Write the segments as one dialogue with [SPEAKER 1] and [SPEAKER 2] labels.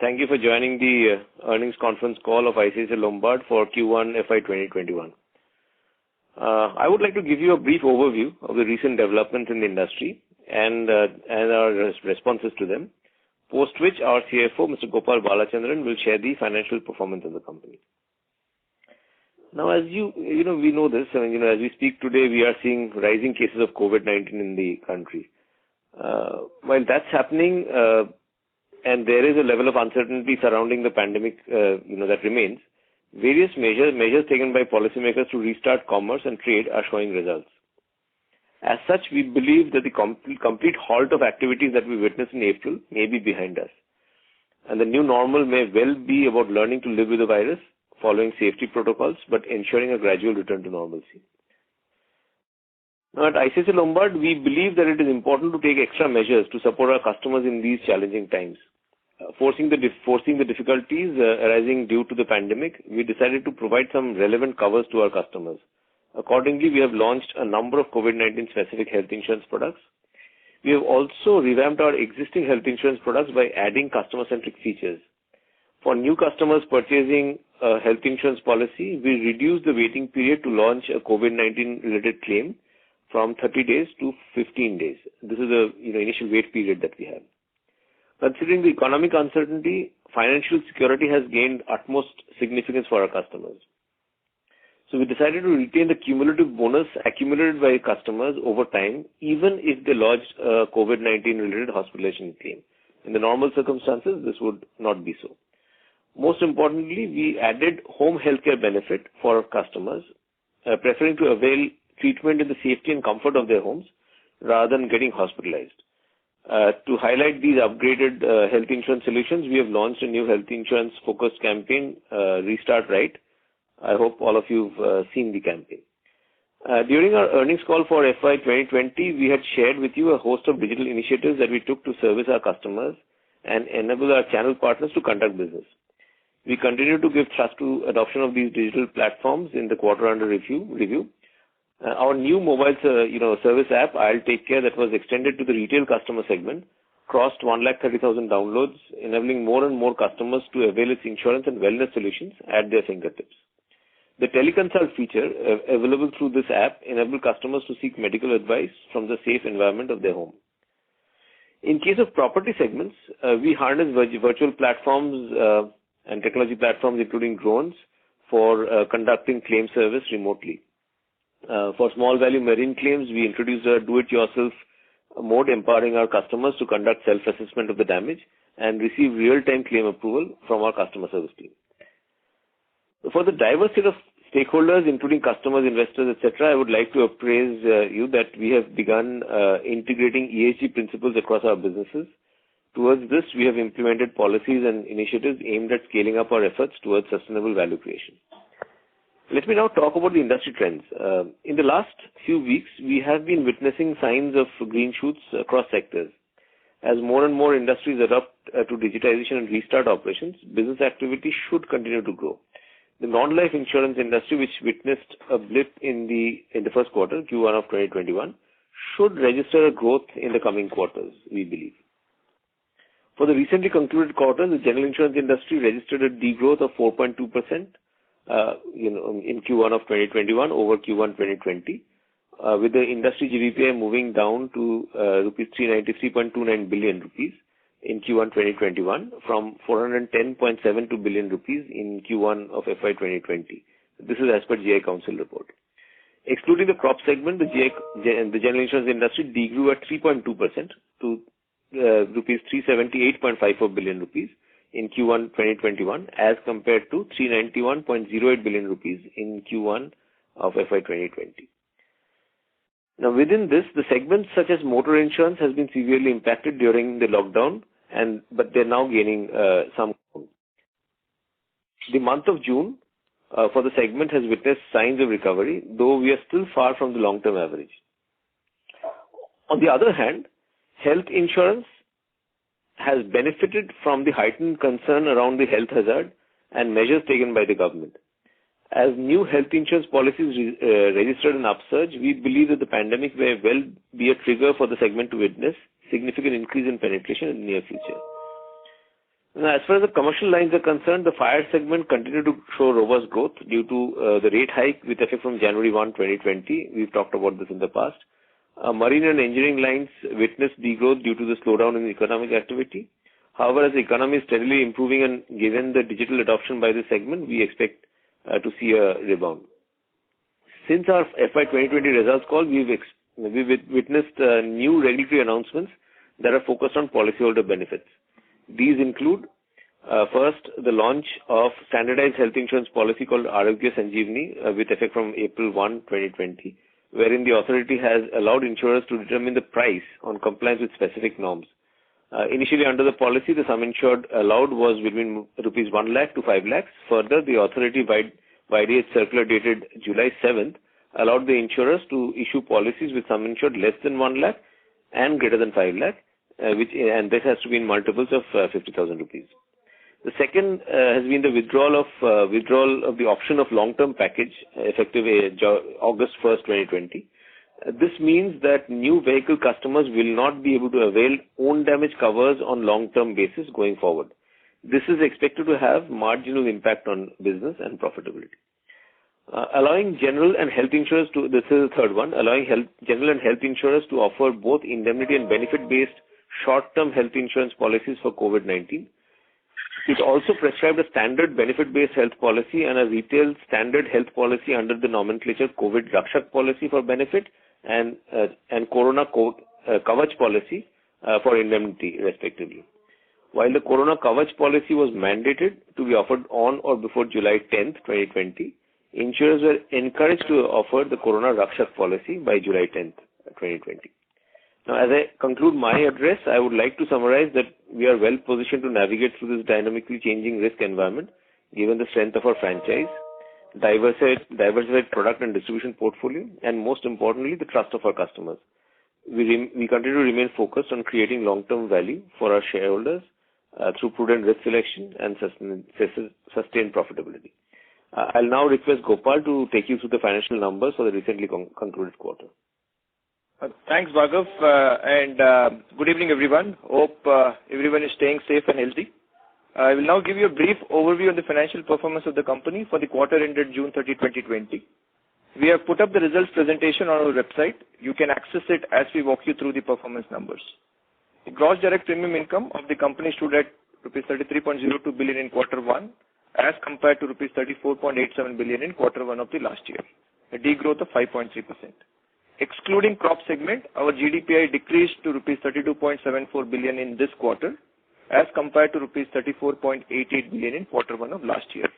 [SPEAKER 1] Thank you for joining the earnings conference call of ICICI Lombard for Q1 FY21. I would like to give you a brief overview of the recent developments in the industry and our responses to them, post which our CFO, Mr. Gopal Balachandran, will share the financial performance of the company. Now, as we know this, as we speak today, we are seeing rising cases of COVID-19 in the country. While that's happening, and there is a level of uncertainty surrounding the pandemic, that remains, various measures taken by policymakers to restart commerce and trade are showing results. As such, we believe that the complete halt of activities that we witnessed in April may be behind us. And the new normal may well be about learning to live with the virus, following safety protocols, but ensuring a gradual return to normalcy. Now, at ICICI Lombard, we believe that it is important to take extra measures to support our customers in these challenging times. Foreseeing the difficulties arising due to the pandemic, we decided to provide some relevant covers to our customers. Accordingly, we have launched a number of COVID-19 specific health insurance products. We have also revamped our existing health insurance products by adding customer-centric features. For new customers purchasing a health insurance policy, we reduced the waiting period to launch a COVID-19 related claim from 30 days to 15 days. This is the initial wait period that we have. Considering the economic uncertainty, financial security has gained utmost significance for our customers. So we decided to retain the cumulative bonus accumulated by customers over time, even if they lodged a COVID-19 related hospitalization claim. In the normal circumstances, this would not be so. Most importantly, we added home healthcare benefit for our customers, preferring to avail treatment in the safety and comfort of their homes rather than getting hospitalized. To highlight these upgraded health insurance solutions, we have launched a new health insurance focused campaign, Restart Right. I hope all of you have seen the campaign. During our earnings call for FY 2020, we had shared with you a host of digital initiatives that we took to service our customers and enable our channel partners to conduct business. We continue to give thrust to adoption of these digital platforms in the quarter under review. Our new mobile service app, I'll Take Care, that was extended to the retail customer segment, crossed 130,000 downloads, enabling more and more customers to avail its insurance and wellness solutions at their fingertips. The teleconsult feature available through this app enables customers to seek medical advice from the safe environment of their home. In case of property segments, we harness virtual platforms and technology platforms including drones for conducting claim service remotely. For small value marine claims, we introduced a do-it-yourself mode empowering our customers to conduct self-assessment of the damage and receive real-time claim approval from our customer service team. For the diverse set of stakeholders, including customers, investors, etc., I would like to appraise you that we have begun integrating ESG principles across our businesses. Towards this, we have implemented policies and initiatives aimed at scaling up our efforts towards sustainable value creation. Let me now talk about the industry trends. In the last few weeks, we have been witnessing signs of green shoots across sectors. As more and more industries adapt to digitization and restart operations, business activity should continue to grow. The non-life insurance industry, which witnessed a blip in the first quarter, Q1 of 2021, should register a growth in the coming quarters, we believe. For the recently concluded quarter, the general insurance industry registered a degrowth of 4.2%. In Q1 of 2021 over Q1 2020, with the industry GDPI moving down to rupees 393.29 billion rupees in Q1 2021 from 410.72 billion rupees in Q1 of FY 2020. This is as per GI Council report. Excluding the crop segment, the general insurance industry degrew at 3.2% to rupees 378.54 billion rupees in Q1 2021 as compared to 391.08 billion rupees in Q1 of FY 2020. Now within this, the segments such as motor insurance has been severely impacted during the lockdown, but they're now gaining some. The month of June for the segment has witnessed signs of recovery, though we are still far from the long-term average. On the other hand, health insurance has benefited from the heightened concern around the health hazard and measures taken by the government. As new health insurance policies registered an upsurge, we believe that the pandemic may well be a trigger for the segment to witness significant increase in penetration in the near future. Now, as far as the commercial lines are concerned, the fire segment continued to show robust growth due to the rate hike with effect from January 1, 2020. We've talked about this in the past. Marine and engineering lines witnessed degrowth due to the slowdown in economic activity. However, as the economy is steadily improving and given the digital adoption by this segment, we expect to see a rebound. Since our FY 2020 results call, we've witnessed new regulatory announcements that are focused on policyholder benefits. These include, first, the launch of standardized health insurance policy called Arogya Sanjeevani with effect from April 1, 2020, wherein the authority has allowed insurers to determine the price on compliance with specific norms. Initially, under the policy, the sum insured allowed was between rupees 1 lakh to 5 lakhs. Further, the authority, by its circular dated July 7th, allowed the insurers to issue policies with sum insured less than 1 lakh and greater than 5 lakh, and this has to be in multiples of 50,000 rupees. The second has been the withdrawal of the option of long-term package effective August 1st, 2020. This means that new vehicle customers will not be able to avail own damage covers on long-term basis going forward. This is expected to have marginal impact on business and profitability. Allowing general and health insurers to, this is the third one, allowing general and health insurers to offer both indemnity and benefit-based short-term health insurance policies for COVID-19. It also prescribed a standard benefit-based health policy and a retail standard health policy under the nomenclature COVID Rakshak policy for benefit and Corona Kavach policy for indemnity, respectively. While the Corona Kavach policy was mandated to be offered on or before July 10th, 2020, insurers were encouraged to offer the Corona Rakshak policy by July 10th, 2020. Now, as I conclude my address, I would like to summarize that we are well positioned to navigate through this dynamically changing risk environment, given the strength of our franchise, diversified product and distribution portfolio, and most importantly, the trust of our customers. We continue to remain focused on creating long-term value for our shareholders through prudent risk selection and sustained profitability. I'll now request Gopal to take you through the financial numbers for the recently concluded quarter.
[SPEAKER 2] Thanks, Bhargav, and good evening, everyone. Hope everyone is staying safe and healthy. I will now give you a brief overview on the financial performance of the company for the quarter ended June 30, 2020. We have put up the results presentation on our website. You can access it as we walk you through the performance numbers. The gross direct premium income of the company stood at rupees 33.02 billion in quarter 1 as compared to rupees 34.87 billion in quarter 1 of the last year, a degrowth of 5.3%. Excluding crop segment, our GDPI decreased to rupees 32.74 billion in this quarter as compared to rupees 34.88 billion in quarter 1 of last year,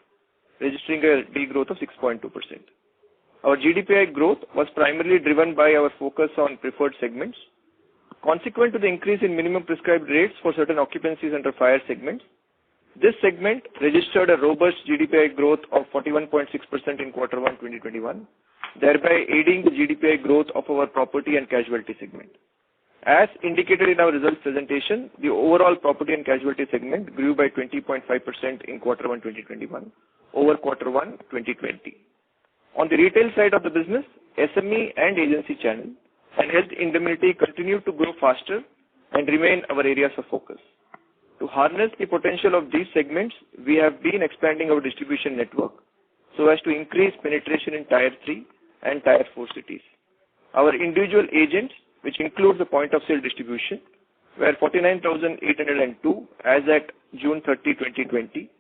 [SPEAKER 2] registering a degrowth of 6.2%. Our GDPI growth was primarily driven by our focus on preferred segments. Consequent to the increase in minimum prescribed rates for certain occupancies under fire segments, this segment registered a robust GDPI growth of 41.6% in quarter 1 2021, thereby aiding the GDPI growth of our property and casualty segment. As indicated in our results presentation, the overall property and casualty segment grew by 20.5% in quarter 1 2021 over quarter 1 2020. On the retail side of the business, SME and agency channel and health indemnity continue to grow faster and remain our areas of focus. To harness the potential of these segments, we have been expanding our distribution network so as to increase penetration in Tier 3 and Tier 4 cities. Our individual agents, which includes the point of sale distribution, were 49,802 as at June 30, 2020,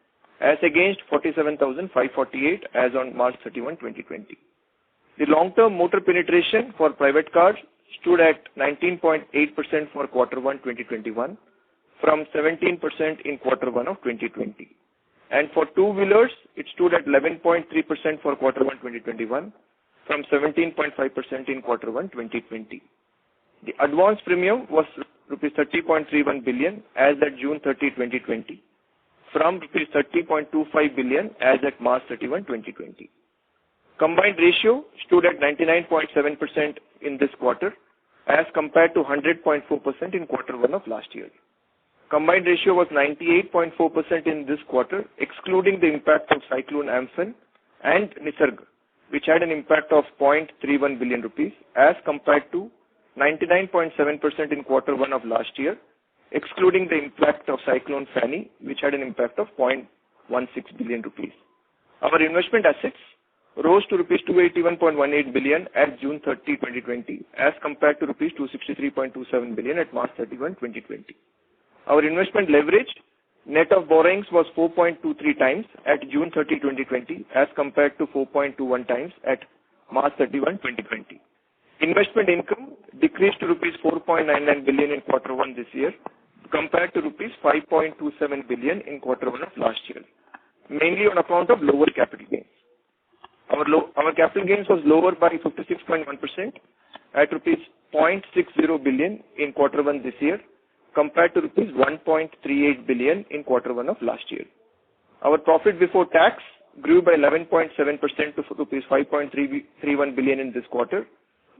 [SPEAKER 2] as against 47,548 as on March 31, 2020. The long-term motor penetration for private cars stood at 19.8% for quarter 1 2021 from 17% in quarter 1 of 2020. And for two-wheelers, it stood at 11.3% for quarter 1 2021 from 17.5% in quarter 1 2020. The advance premium was rupees 30.31 billion as at June 30, 2020 from rupees 30.25 billion as at March 31, 2020. Combined ratio stood at 99.7% in this quarter as compared to 100.4% in quarter 1 of last year. Combined ratio was 98.4% in this quarter, excluding the impact of Cyclone Amphan and Nisarg, which had an impact of 0.31 billion rupees as compared to 99.7% in quarter 1 of last year excluding the impact of Cyclone Fani, which had an impact of 0.16 billion rupees. Our investment assets rose to rupees 281.18 billion at June 30, 2020, as compared to rupees 263.27 billion at March 31, 2020. Our investment leverage, net of borrowings, was 4.23 times at June 30, 2020, as compared to 4.21 times at March 31, 2020. Investment income decreased to rupees 4.99 billion in quarter 1 this year, compared to rupees 5.27 billion in quarter 1 of last year, mainly on account of lower capital gains. Our capital gains was lower by 56.1% at rupees 0.60 billion in quarter 1 this year, compared to rupees 1.38 billion in quarter 1 of last year. Our profit before tax grew by 11.7% to rupees 5.31 billion in this quarter,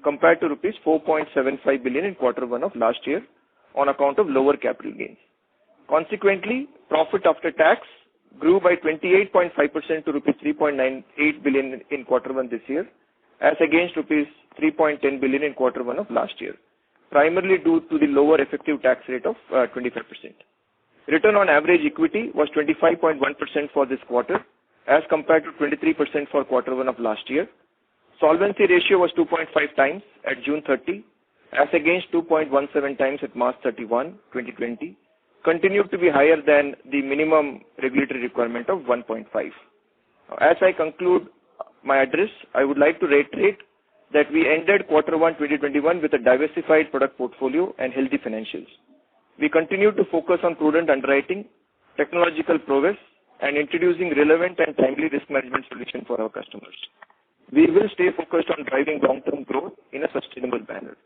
[SPEAKER 2] compared to rupees 4.75 billion in quarter 1 of last year on account of lower capital gains. Consequently, profit after tax grew by 28.5% to rupees 3.98 billion in quarter 1 this year, as against rupees 3.10 billion in quarter 1 of last year, primarily due to the lower effective tax rate of 25%. Return on average equity was 25.1% for this quarter, as compared to 23% for quarter 1 of last year. Solvency ratio was 2.5 times at June 30, as against 2.17 times at March 31, 2020, continued to be higher than the minimum regulatory requirement of 1.5. As I conclude my address, I would like to reiterate that we ended quarter 1 2021 with a diversified product portfolio and healthy financials. We continue to focus on prudent underwriting, technological prowess, and introducing relevant and timely risk management solutions for our customers. We will stay focused on driving long-term growth in a sustainable manner.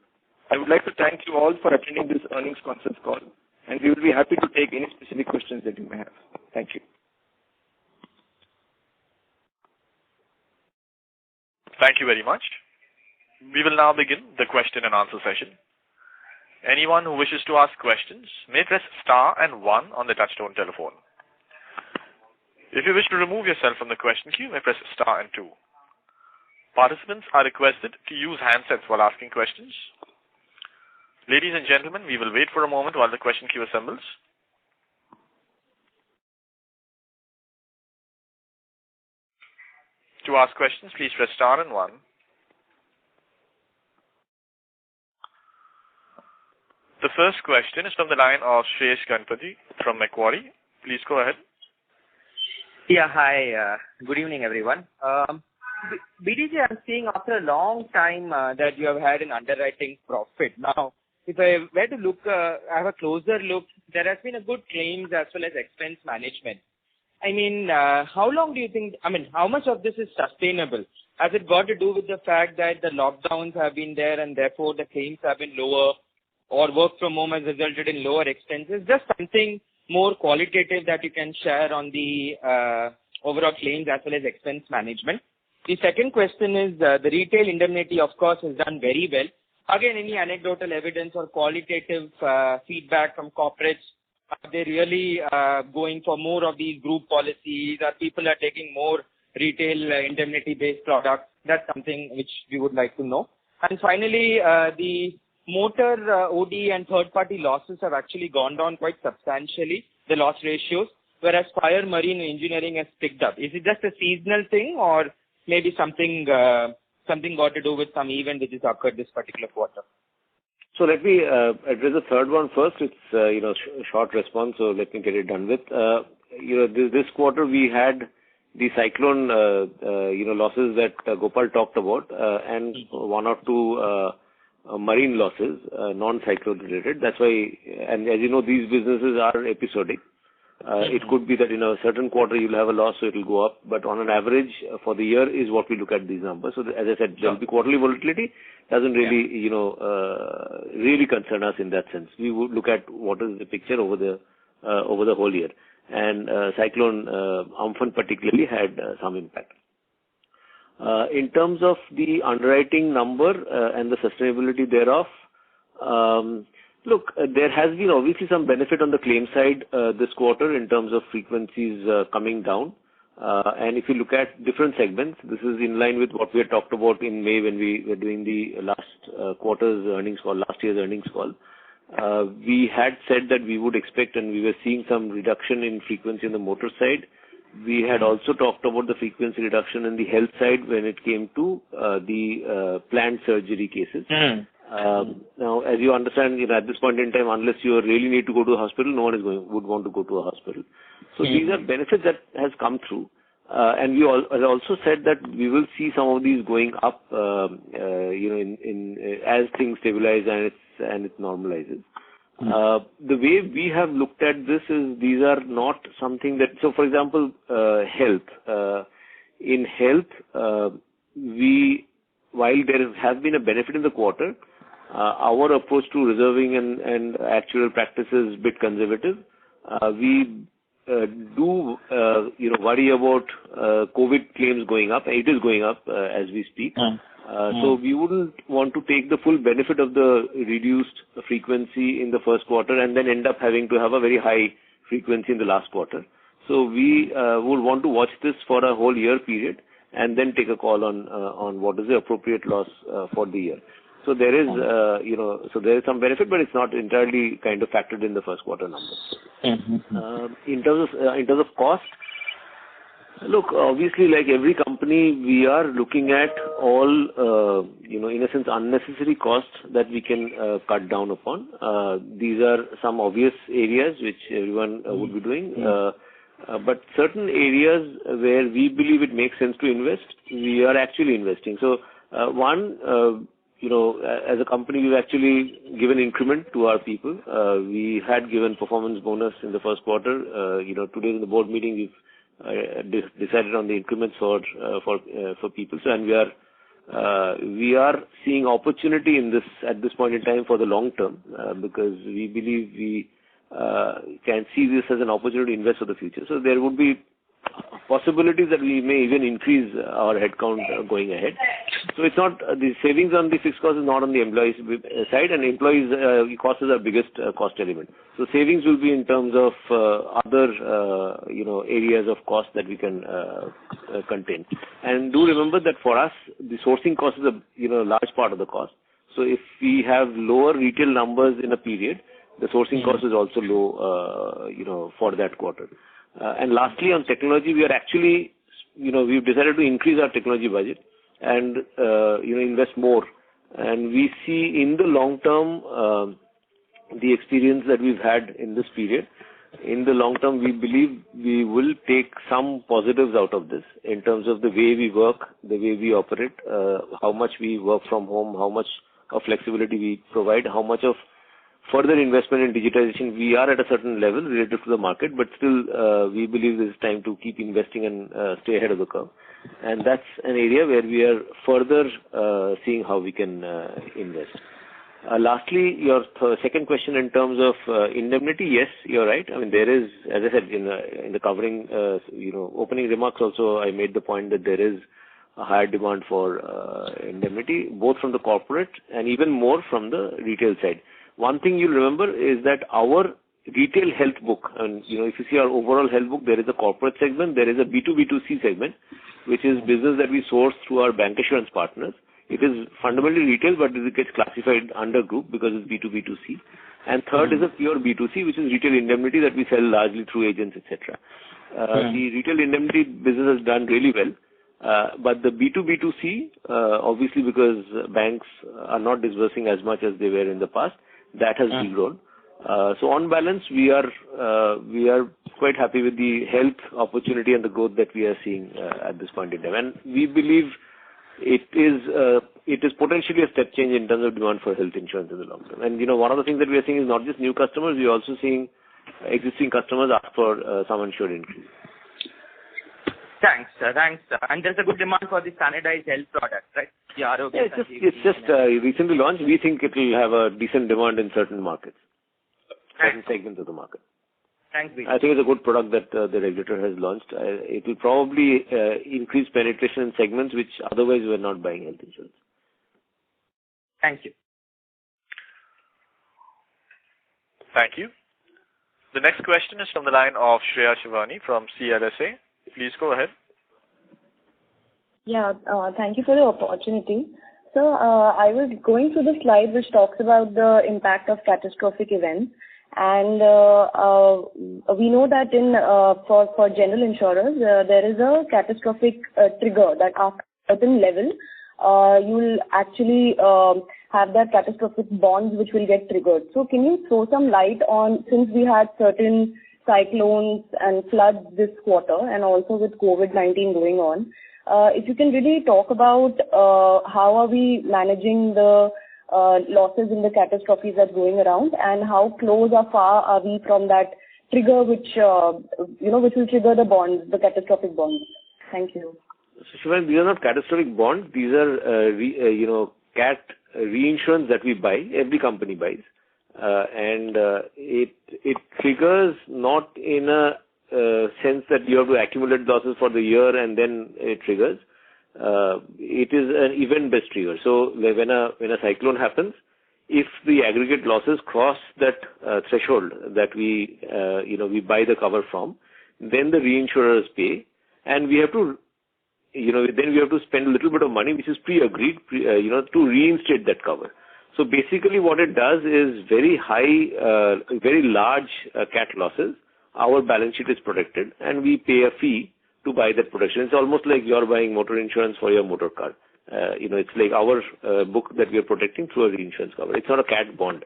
[SPEAKER 2] I would like to thank you all for attending this earnings conference call, and we will be happy to take any specific questions that you may have. Thank you.
[SPEAKER 3] Thank you very much. We will now begin the question and answer session. Anyone who wishes to ask questions may press star and 1 on the touchtone telephone. If you wish to remove yourself from the question queue, you may press star and 2. Participants are requested to use handsets while asking questions. Ladies and gentlemen, we will wait for a moment while the question queue assembles. To ask questions, please press star and 1. The first question is from the line of Shreesh Ganapathy from Macquarie. Please go ahead.
[SPEAKER 4] Yeah, hi. Good evening, everyone. BDJ, I'm seeing after a long time that you have had an underwriting profit. Now, if I were to look, have a closer look, there has been a good claims as well as expense management. I mean, how long do you think, how much of this is sustainable? Has it got to do with the fact that the lockdowns have been there and therefore the claims have been lower, or work from home has resulted in lower expenses? Just something more qualitative that you can share on the overall claims as well as expense management. The second question is the retail indemnity, of course, has done very well. Again, any anecdotal evidence or qualitative feedback from corporates? Are they really going for more of these group policies? Are people are taking more retail indemnity-based products? That's something which we would like to know. And finally, the motor OD and third-party losses have actually gone down quite substantially, the loss ratios, whereas fire, marine, and engineering has picked up. Is it just a seasonal thing, or maybe something got to do with some event which has occurred this particular quarter?
[SPEAKER 1] So let me address the third one first. It's short response, so let me get it done with. This quarter we had the cyclone losses that Gopal talked about, and one or two marine losses, non-cyclone related. That's why, and as you know, these businesses are episodic. It could be that in a certain quarter you'll have a loss, so it'll go up. But on an average for the year is what we look at these numbers. So as I said, there'll be quarterly volatility. Doesn't really, really concern us in that sense. We would look at what is the picture over the whole year. And cyclone Amphan particularly had some impact. In terms of the underwriting number and the sustainability thereof, look, there has been obviously some benefit on the claim side this quarter in terms of frequencies coming down. And if you look at different segments, this is in line with what we had talked about in May when we were doing the last quarter's earnings call, last year's earnings call. We had said that we would expect, and we were seeing some reduction in frequency on the motor side. We had also talked about the frequency reduction in the health side when it came to the planned surgery cases. Now, as you understand, at this point in time, unless you really need to go to a hospital, no one would want to go to a hospital. So these are benefits that has come through. And we also said that we will see some of these going up, as things stabilize and it normalizes. The way we have looked at this is these are not something that. So, for example, health. In health, while there has been a benefit in the quarter, our approach to reserving and actual practice is a bit conservative. We do worry about COVID claims going up. It is going up as we speak. So we wouldn't want to take the full benefit of the reduced frequency in the first quarter and then end up having to have a very high frequency in the last quarter. So we would want to watch this for a whole year period and then take a call on what is the appropriate loss for the year. So there is, there is some benefit, but it's not entirely kind of factored in the first quarter numbers. In terms of cost, look, obviously, like every company, we are looking at all, in a sense, unnecessary costs that we can cut down upon. These are some obvious areas which everyone would be doing. But certain areas where we believe it makes sense to invest, we are actually investing. So, as a company, we've actually given increment to our people. We had given performance bonus in the first quarter. Today in the board meeting, we've decided on the increments for people. So, and we are seeing opportunity in this at this point in time for the long term because we believe we can see this as an opportunity to invest for the future. So there would be possibilities that we may even increase our headcount going ahead. So it's not the savings on the fixed cost is not on the employees side, and employees cost is our biggest cost element. So savings will be in terms of other areas of cost that we can contain. And do remember that for us, the sourcing cost is a large part of the cost. So if we have lower retail numbers in a period, the sourcing cost is also low, for that quarter. And lastly, on technology, we are actually, we've decided to increase our technology budget and, invest more. And we see in the long term, the experience that we've had in this period. In the long term, we believe we will take some positives out of this in terms of the way we work, the way we operate, how much we work from home, how much of flexibility we provide, how much of further investment in digitization. We are at a certain level relative to the market, but still we believe it's time to keep investing and stay ahead of the curve. And that's an area where we are further seeing how we can invest. Lastly, your second question in terms of indemnity, yes, you're right. I mean, there is, as I said in the covering, opening remarks also, I made the point that there is a higher demand for indemnity, both from the corporate and even more from the retail side. One thing you'll remember is that our retail health book, and if you see our overall health book, there is a corporate segment, there is a B2B2C segment, which is business that we source through our bank insurance partners. It is fundamentally retail, but it gets classified under group because it's B2B2C. And third is a pure B2C, which is retail indemnity that we sell largely through agents, etc. The retail indemnity business has done really well. But the B2B2C, obviously because banks are not disbursing as much as they were in the past, that has grown. So on balance, we are quite happy with the health opportunity and the growth that we are seeing at this point in time. And we believe it is potentially a step change in terms of demand for health insurance in the long term. And one of the things that we are seeing is not just new customers, we are also seeing existing customers ask for some insured increase.
[SPEAKER 4] Thanks. And there's a good demand for the standardized health product, right?
[SPEAKER 1] It's just recently launched. We think it will have a decent demand in certain markets, certain segments of the market.
[SPEAKER 4] Thanks, Vijay.
[SPEAKER 1] I think it's a good product that the regulator has launched. It will probably increase penetration in segments which otherwise were not buying health insurance.
[SPEAKER 4] Thank you.
[SPEAKER 3] Thank you. The next question is from the line of Shreya Shivani from CLSA. Please go ahead.
[SPEAKER 5] Yeah, thank you for the opportunity. sir, I was going through the slide which talks about the impact of catastrophic events, and we know that for general insurers, there is a catastrophic trigger that after a certain level, you'll actually have that catastrophic bonds which will get triggered. So can you throw some light on, since we had certain cyclones and floods this quarter, and also with COVID-19 going on, if you can really talk about how are we managing the losses in the catastrophes that's going around, and how close or far are we from that trigger which which will trigger the bonds, the catastrophic bonds. Thank you.
[SPEAKER 1] So Shivan, these are not catastrophic bonds. These are cat reinsurance that we buy. Every company buys, and it triggers not in a sense that you have to accumulate losses for the year and then it triggers. It is an event-based trigger. So when a cyclone happens, if the aggregate losses cross that threshold that we buy the cover from, then the reinsurers pay, and we have to then we have to spend a little bit of money, which is pre-agreed, to reinstate that cover. So basically, what it does is very high, very large cat losses. Our balance sheet is protected, and we pay a fee to buy that protection. It's almost like you're buying motor insurance for your motor car. It's like our book that we are protecting through a reinsurance cover. It's not a cat bond.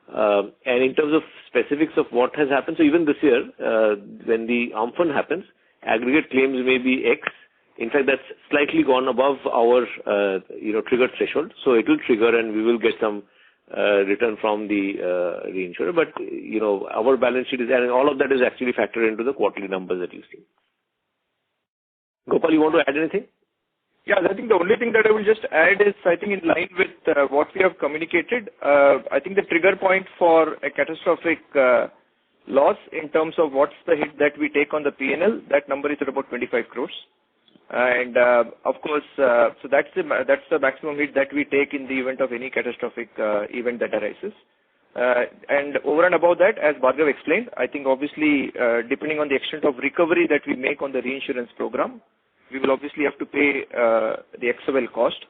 [SPEAKER 1] And in terms of specifics of what has happened, so even this year, when the Amphan happens, aggregate claims may be X. In fact, that's slightly gone above our trigger threshold. So it will trigger, and we will get some return from the reinsurer. But our balance sheet is, and all of that is actually factored into the quarterly numbers that you see. Gopal, you want to add anything?
[SPEAKER 2] Yeah, I think the only thing that I will just add is, I think in line with what we have communicated, I think the trigger point for a catastrophic loss in terms of what's the hit that we take on the P&L, that number is at about 25 crores. And of course, so that's the maximum hit that we take in the event of any catastrophic event that arises. And over and above that, as Bhargav explained, I think obviously depending on the extent of recovery that we make on the reinsurance program, we will obviously have to pay the XOL cost.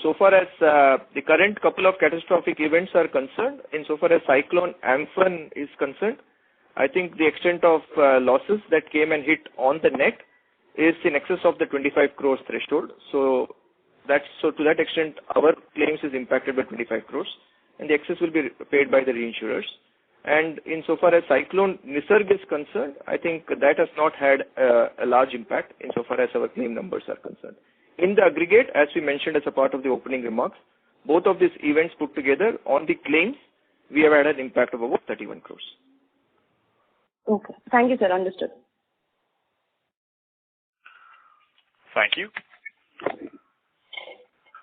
[SPEAKER 2] So far as the current couple of catastrophic events are concerned, insofar as Cyclone Amphan is concerned, I think the extent of losses that came and hit on the net is in excess of the 25 crores threshold. So to that extent, our claims is impacted by 25 crores, and the excess will be paid by the reinsurers. And insofar as Cyclone Nisarg is concerned, I think that has not had a large impact insofar as our claim numbers are concerned. In the aggregate, as we mentioned as a part of the opening remarks, both of these events put together on the claims, we have had an impact of about 31 crores.
[SPEAKER 5] Okay. Thank you, sir. Understood.
[SPEAKER 3] Thank you.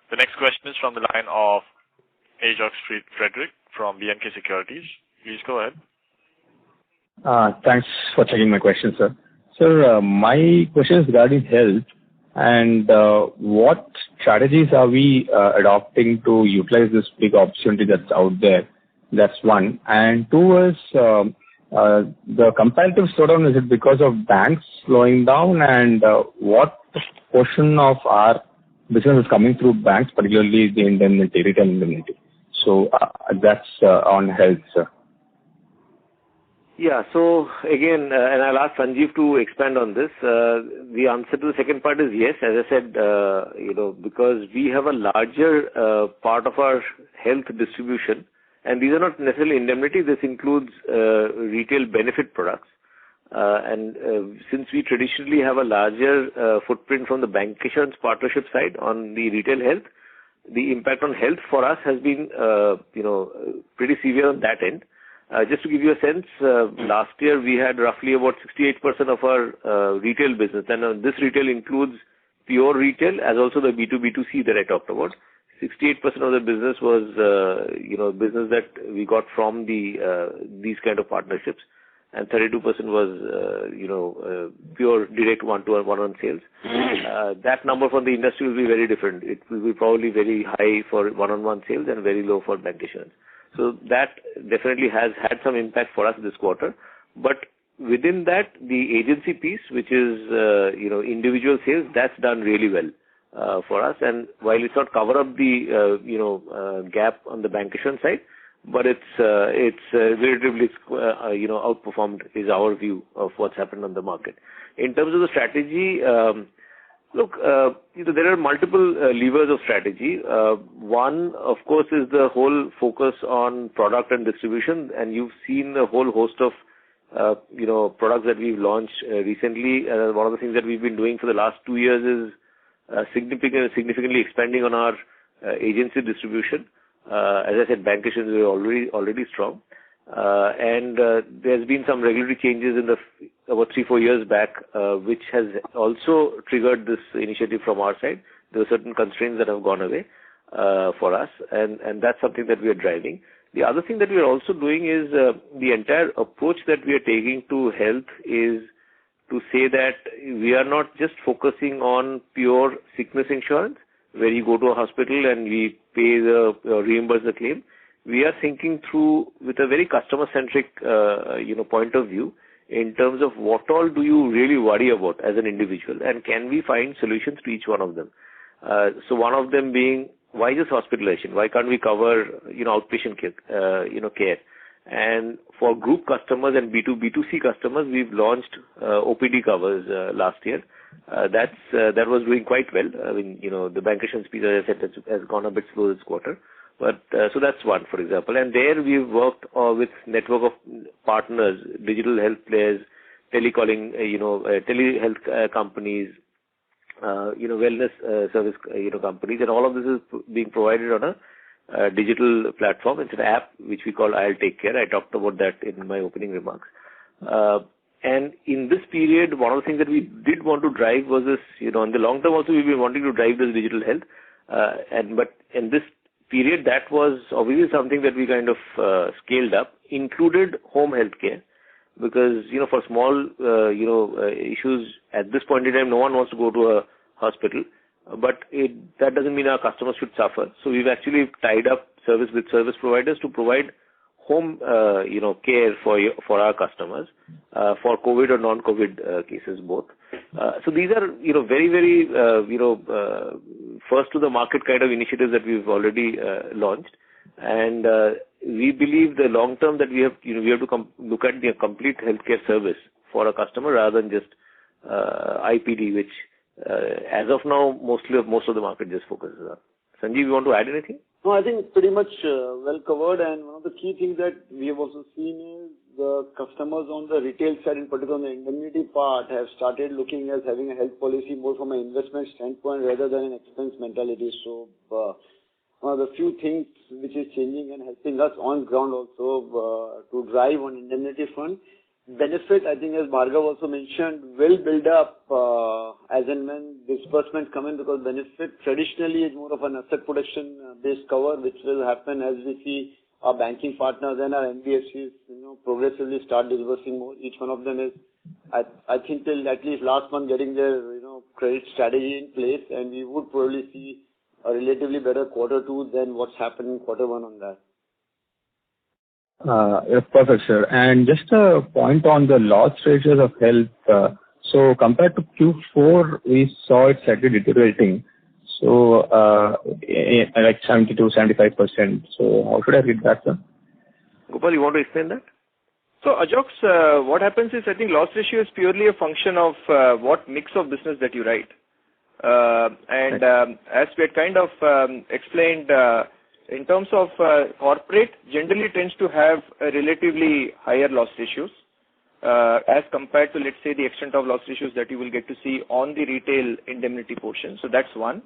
[SPEAKER 3] The next question is from the line of Ajok Street Frederick from B&K Securities. Please go ahead.
[SPEAKER 6] Thanks for taking my question, sir. Sir, my question is regarding health, and what strategies are we adopting to utilize this big opportunity that's out there? That's one. And two is the comparative slowdown, is it because of banks slowing down, and what portion of our business is coming through banks, particularly the indemnity, retail indemnity? So that's on health, sir.
[SPEAKER 1] Yeah, so again, and I'll ask Sanjeev to expand on this. The answer to the second part is yes. As I said, because we have a larger part of our health distribution, and these are not necessarily indemnity, this includes retail benefit products. And since we traditionally have a larger footprint from the bank insurance partnership side on the retail health, the impact on health for us has been, pretty severe on that end. Just to give you a sense, last year we had roughly about 68% of our retail business, and this retail includes pure retail as also the B2B2C that I talked about. 68% of the business was, business that we got from these kind of partnerships, and 32% was, pure direct one-on-one sales. That number for the industry will be very different. It will be probably very high for one-on-one sales and very low for bank insurance. So that definitely has had some impact for us this quarter. But within that, the agency piece, which is, individual sales, that's done really well. for us. And while it's not cover up the gap on the bancassurance side, but it's relatively outperformed is our view of what's happened on the market. In terms of the strategy, look, there are multiple levers of strategy. One, of course, is the whole focus on product and distribution, and you've seen a whole host of products that we've launched recently. One of the things that we've been doing for the last 2 years is significantly expanding on our agency distribution. As I said, bancassurance is already strong. And there's been some regulatory changes in about 3-4 years back, which has also triggered this initiative from our side. There are certain constraints that have gone away for us, and that's something that we are driving. The other thing that we are also doing is the entire approach that we are taking to health is to say that we are not just focusing on pure sickness insurance, where you go to a hospital and we pay reimburse the claim. We are thinking through with a very customer-centric, point of view in terms of what all do you really worry about as an individual, and can we find solutions to each one of them. So one of them being, why just hospitalization? Why can't we cover, outpatient care? And for group customers and B2C customers, we've launched OPD covers last year. That was doing quite well. I mean, the bancassurance piece, as I said, has gone a bit slow this quarter. But so that's one, for example. And there we've worked with network of partners, digital health players, telecalling, telehealth companies, wellness service, companies, and all of this is being provided on a digital platform. It's an app which we call I'll Take Care. I talked about that in my opening remarks. And in this period, one of the things that we did want to drive was this, in the long term also we've been wanting to drive this digital health. But in this period, that was obviously something that we kind of scaled up, included home health care, because, for small, issues at this point in time, no one wants to go to a hospital, but that doesn't mean our customers should suffer. So we've actually tied up service with service providers to provide home, care for our customers, for COVID or non-COVID cases both. So these are, very, very, first to the market kind of initiatives that we've already launched. And we believe the long term that we have to look at the complete healthcare service for a customer rather than just IPD, which as of now most of the market just focuses on. Sanjeev, you want to add anything?
[SPEAKER 7] No, I think pretty much well covered. And one of the key things that we have also seen is the customers on the retail side, in particular on the indemnity part, have started looking at having a health policy more from an investment standpoint rather than an expense mentality. So one of the few things which is changing and helping us on ground also to drive on indemnity front. Benefit, I think, as Bhargav also mentioned, will build up as and when disbursements come in, because benefit traditionally is more of an asset protection based cover, which will happen as we see our banking partners and our NBFCs, progressively start disbursing more. Each one of them is, I think, till at least last month getting their, credit strategy in place, and we would probably see a relatively better Q2 than what's happened in Q1 on that.
[SPEAKER 6] Yes, perfect, sir. And just a point on the loss ratios of health. So compared to Q4, we saw it slightly deteriorating. So like 70-75%. So how should I read that, sir?
[SPEAKER 1] Gopal, you want to explain that?
[SPEAKER 2] So Ajox, what happens is, I think loss ratio is purely a function of what mix of business that you write. As we had kind of explained, in terms of corporate, generally tends to have a relatively higher loss ratios as compared to, let's say, the extent of loss ratios that you will get to see on the retail indemnity portion. So that's one.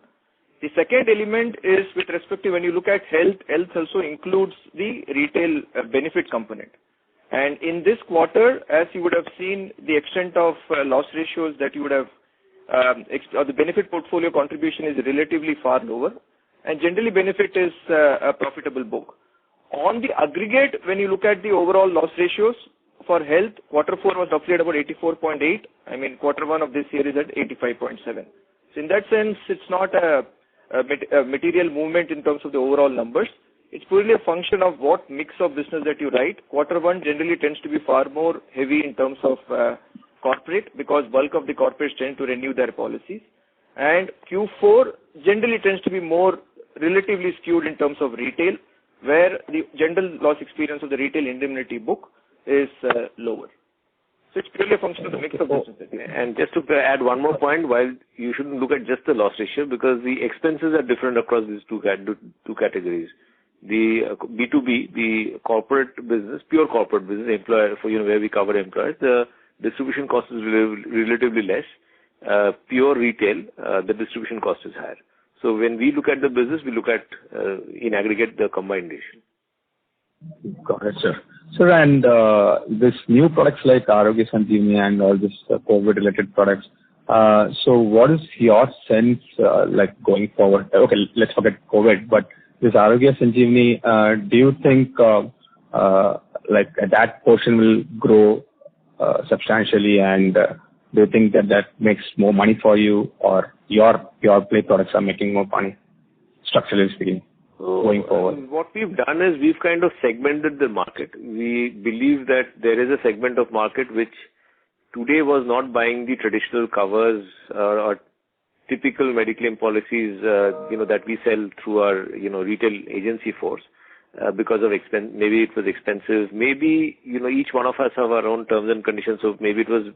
[SPEAKER 2] The second element is with respect to when you look at health also includes the retail benefit component. And in this quarter, as you would have seen, the extent of loss ratios that you would have, or the benefit portfolio contribution is relatively far lower. And generally benefit is a profitable book. On the aggregate, when you look at the overall loss ratios for health, Q4 was roughly at about 84.8. I mean, Q1 of this year is at 85.7. So in that sense, it's not a material movement in terms of the overall numbers. It's purely a function of what mix of business that you write. Q1 generally tends to be far more heavy in terms of corporate, because bulk of the corporates tend to renew their policies. And Q4 generally tends to be more relatively skewed in terms of retail, where the general loss experience of the retail indemnity book is lower. So it's purely a function of the mix of businesses.
[SPEAKER 1] And just to add one more point, while you shouldn't look at just the loss ratio, because the expenses are different across these two categories. The B2B, the corporate business, pure corporate business, employer for where we cover employers, the distribution cost is relatively less. Pure retail, the distribution cost is higher. So when we look at the business, we look at in aggregate the combined ratio.
[SPEAKER 6] Got it, sir. Sir, and this new products like Arogya Sanjeevani and all this COVID-related products. So what is your sense like going forward? Okay, let's forget COVID, but this Arogya Sanjeevani, do you think like that portion will grow substantially, and do you think that makes more money for you, or your play products are making more money, structurally speaking, going forward?
[SPEAKER 1] What we've done is we've kind of segmented the market. We believe that there is a segment of market which today was not buying the traditional covers or typical mediclaim policies, that we sell through our, retail agency force because of maybe it was expensive. Maybe, each one of us have our own terms and conditions, so maybe it was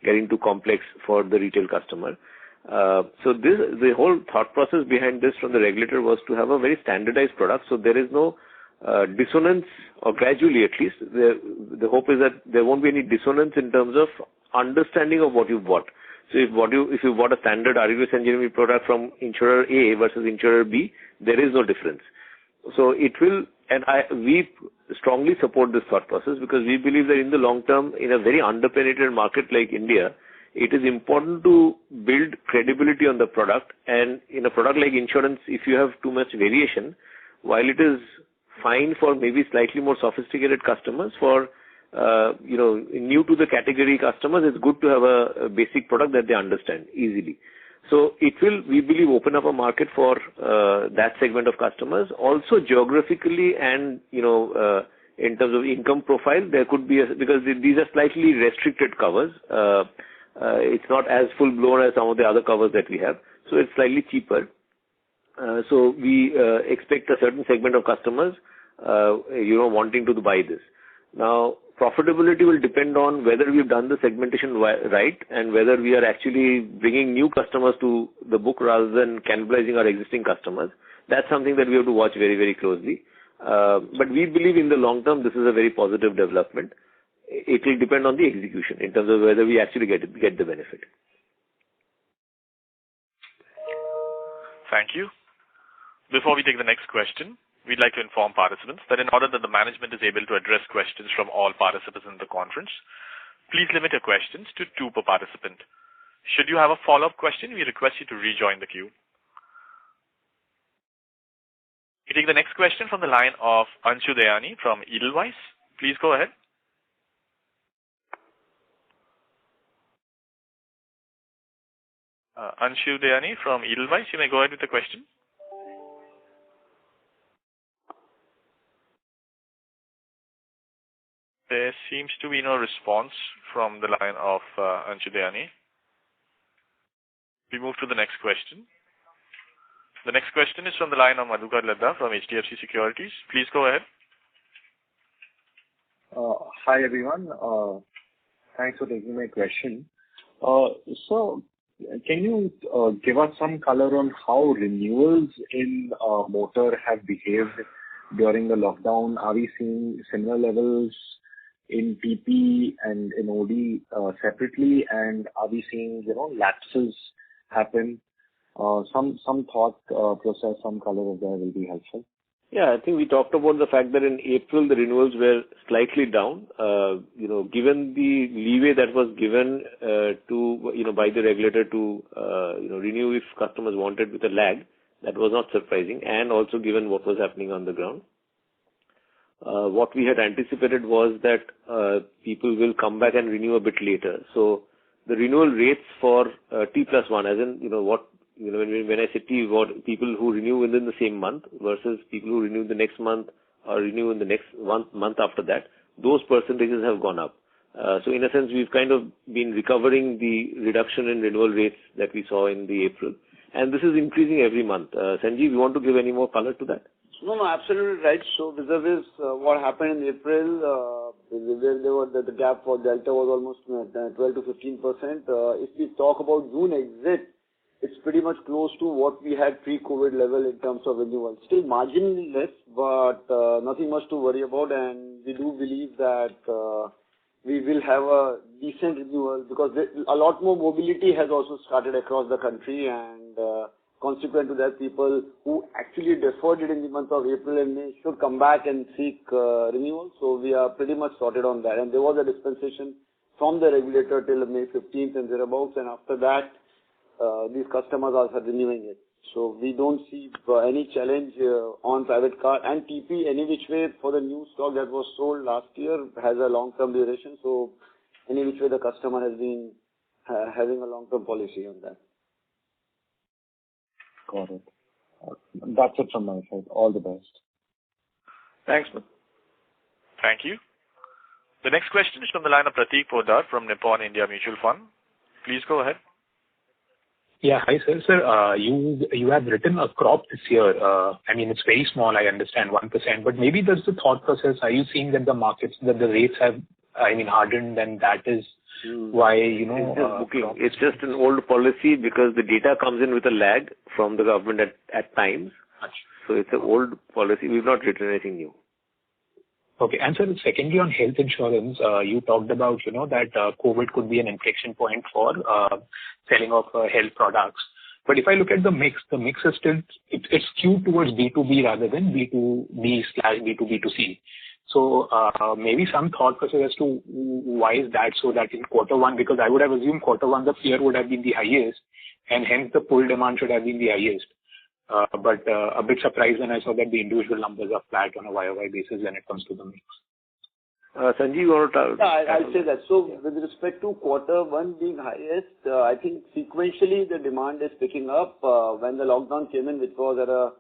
[SPEAKER 1] getting too complex for the retail customer. So the whole thought process behind this from the regulator was to have a very standardized product, so there is no dissonance, or gradually at least. The hope is that there won't be any dissonance in terms of understanding of what you've bought. So if you bought a standard Arogya Sanjeevani product from insurer A versus insurer B, there is no difference. So it will, and we strongly support this thought process, because we believe that in the long term, in a very underpenetrated market like India, it is important to build credibility on the product. And in a product like insurance, if you have too much variation, while it is fine for maybe slightly more sophisticated customers, for new to the category customers, it's good to have a basic product that they understand easily. So it will, we believe, open up a market for that segment of customers. Also geographically and, in terms of income profile, there could be, because these are slightly restricted covers. It's not as full blown as some of the other covers that we have. So it's slightly cheaper. So we expect a certain segment of customers, wanting to buy this. Now, profitability will depend on whether we've done the segmentation right, and whether we are actually bringing new customers to the book rather than cannibalizing our existing customers. That's something that we have to watch very, very closely. But we believe in the long term, this is a very positive development. It will depend on the execution in terms of whether we actually get the benefit.
[SPEAKER 3] Thank you. Before we take the next question, we'd like to inform participants that in order that the management is able to address questions from all participants in the conference, please limit your questions to 2 per participant. Should you have a follow-up question, we request you to rejoin the queue. We take the next question from the line of Anshu Dayani from Edelweiss. Please go ahead. Anshu Dayani from Edelweiss, you may go ahead with the question. There seems to be no response from the line of Anshu Dayani. We move to the next question. The next question is from the line of Madhukar Ladha from HDFC Securities. Please go ahead.
[SPEAKER 8] Hi everyone. Thanks for taking my question. So, can you give us some color on how renewals in motor have behaved during the lockdown? Are we seeing similar levels in PP and in OD separately, and are we seeing lapses happen? Some thought process, some color of that will be helpful.
[SPEAKER 1] Yeah, I think we talked about the fact that in April the renewals were slightly down. Given the leeway that was given to by the regulator to renew if customers wanted with a lag, that was not surprising, and also given what was happening on the ground. What we had anticipated was that people will come back and renew a bit later. So the renewal rates for T+1, as in when I say T, what people who renew within the same month versus people who renew the next month or renew in the next month after that, those percentages have gone up. So in a sense, we've kind of been recovering the reduction in renewal rates that we saw in the April. And this is increasing every month. Sanjeev, you want to give any more color to that?
[SPEAKER 7] No, absolutely right. So vis-a-vis what happened in April, the gap for Delta was almost 12 to 15%. If we talk about June exit, it's pretty much close to what we had pre-COVID level in terms of renewal. Still marginally less, but nothing much to worry about. And we do believe that we will have a decent renewal because a lot more mobility has also started across the country, and consequent to that, people who actually deferred it in the month of April and May should come back and seek renewal. So we are pretty much sorted on that. And there was a dispensation from the regulator till May 15th and thereabouts, and after that, these customers are renewing it. So we don't see any challenge on private car and TP any which way for the new stock that was sold last year has a long-term duration. So any which way the customer has been having a long-term policy on that.
[SPEAKER 8] Got it. That's it from my side. All the best.
[SPEAKER 2] Thanks, man.
[SPEAKER 3] Thank you. The next question is from the line of Prateek Poddar from Nippon India Mutual Fund. Please go ahead.
[SPEAKER 9] Yeah, hi sir. Sir, you have written a crop this year. I mean, it's very small, I understand, 1%, but maybe there's the thought process. Are you seeing that the markets, that the rates have, hardened, and that is why,
[SPEAKER 1] It's just an old policy because the data comes in with a lag from the government at times. So it's an old policy. We've not written anything new.
[SPEAKER 9] Okay. And sir, secondly, on health insurance, you talked about, that COVID could be an inflection point for selling of health products. But if I look at the mix is still, it's skewed towards B2B rather than B2B/B2B2C. So maybe some thought process as to why is that, so that in Q1, because I would have assumed Q1 the fear would have been the highest, and hence the pull demand should have been the highest. But a bit surprised when I saw that the individual numbers are flat on a YOY basis when it comes to the mix.
[SPEAKER 1] Sanjeev, you want to
[SPEAKER 7] I'll say that. So with respect to Q1 being highest, I think sequentially the demand is picking up. When the lockdown came in, which was at a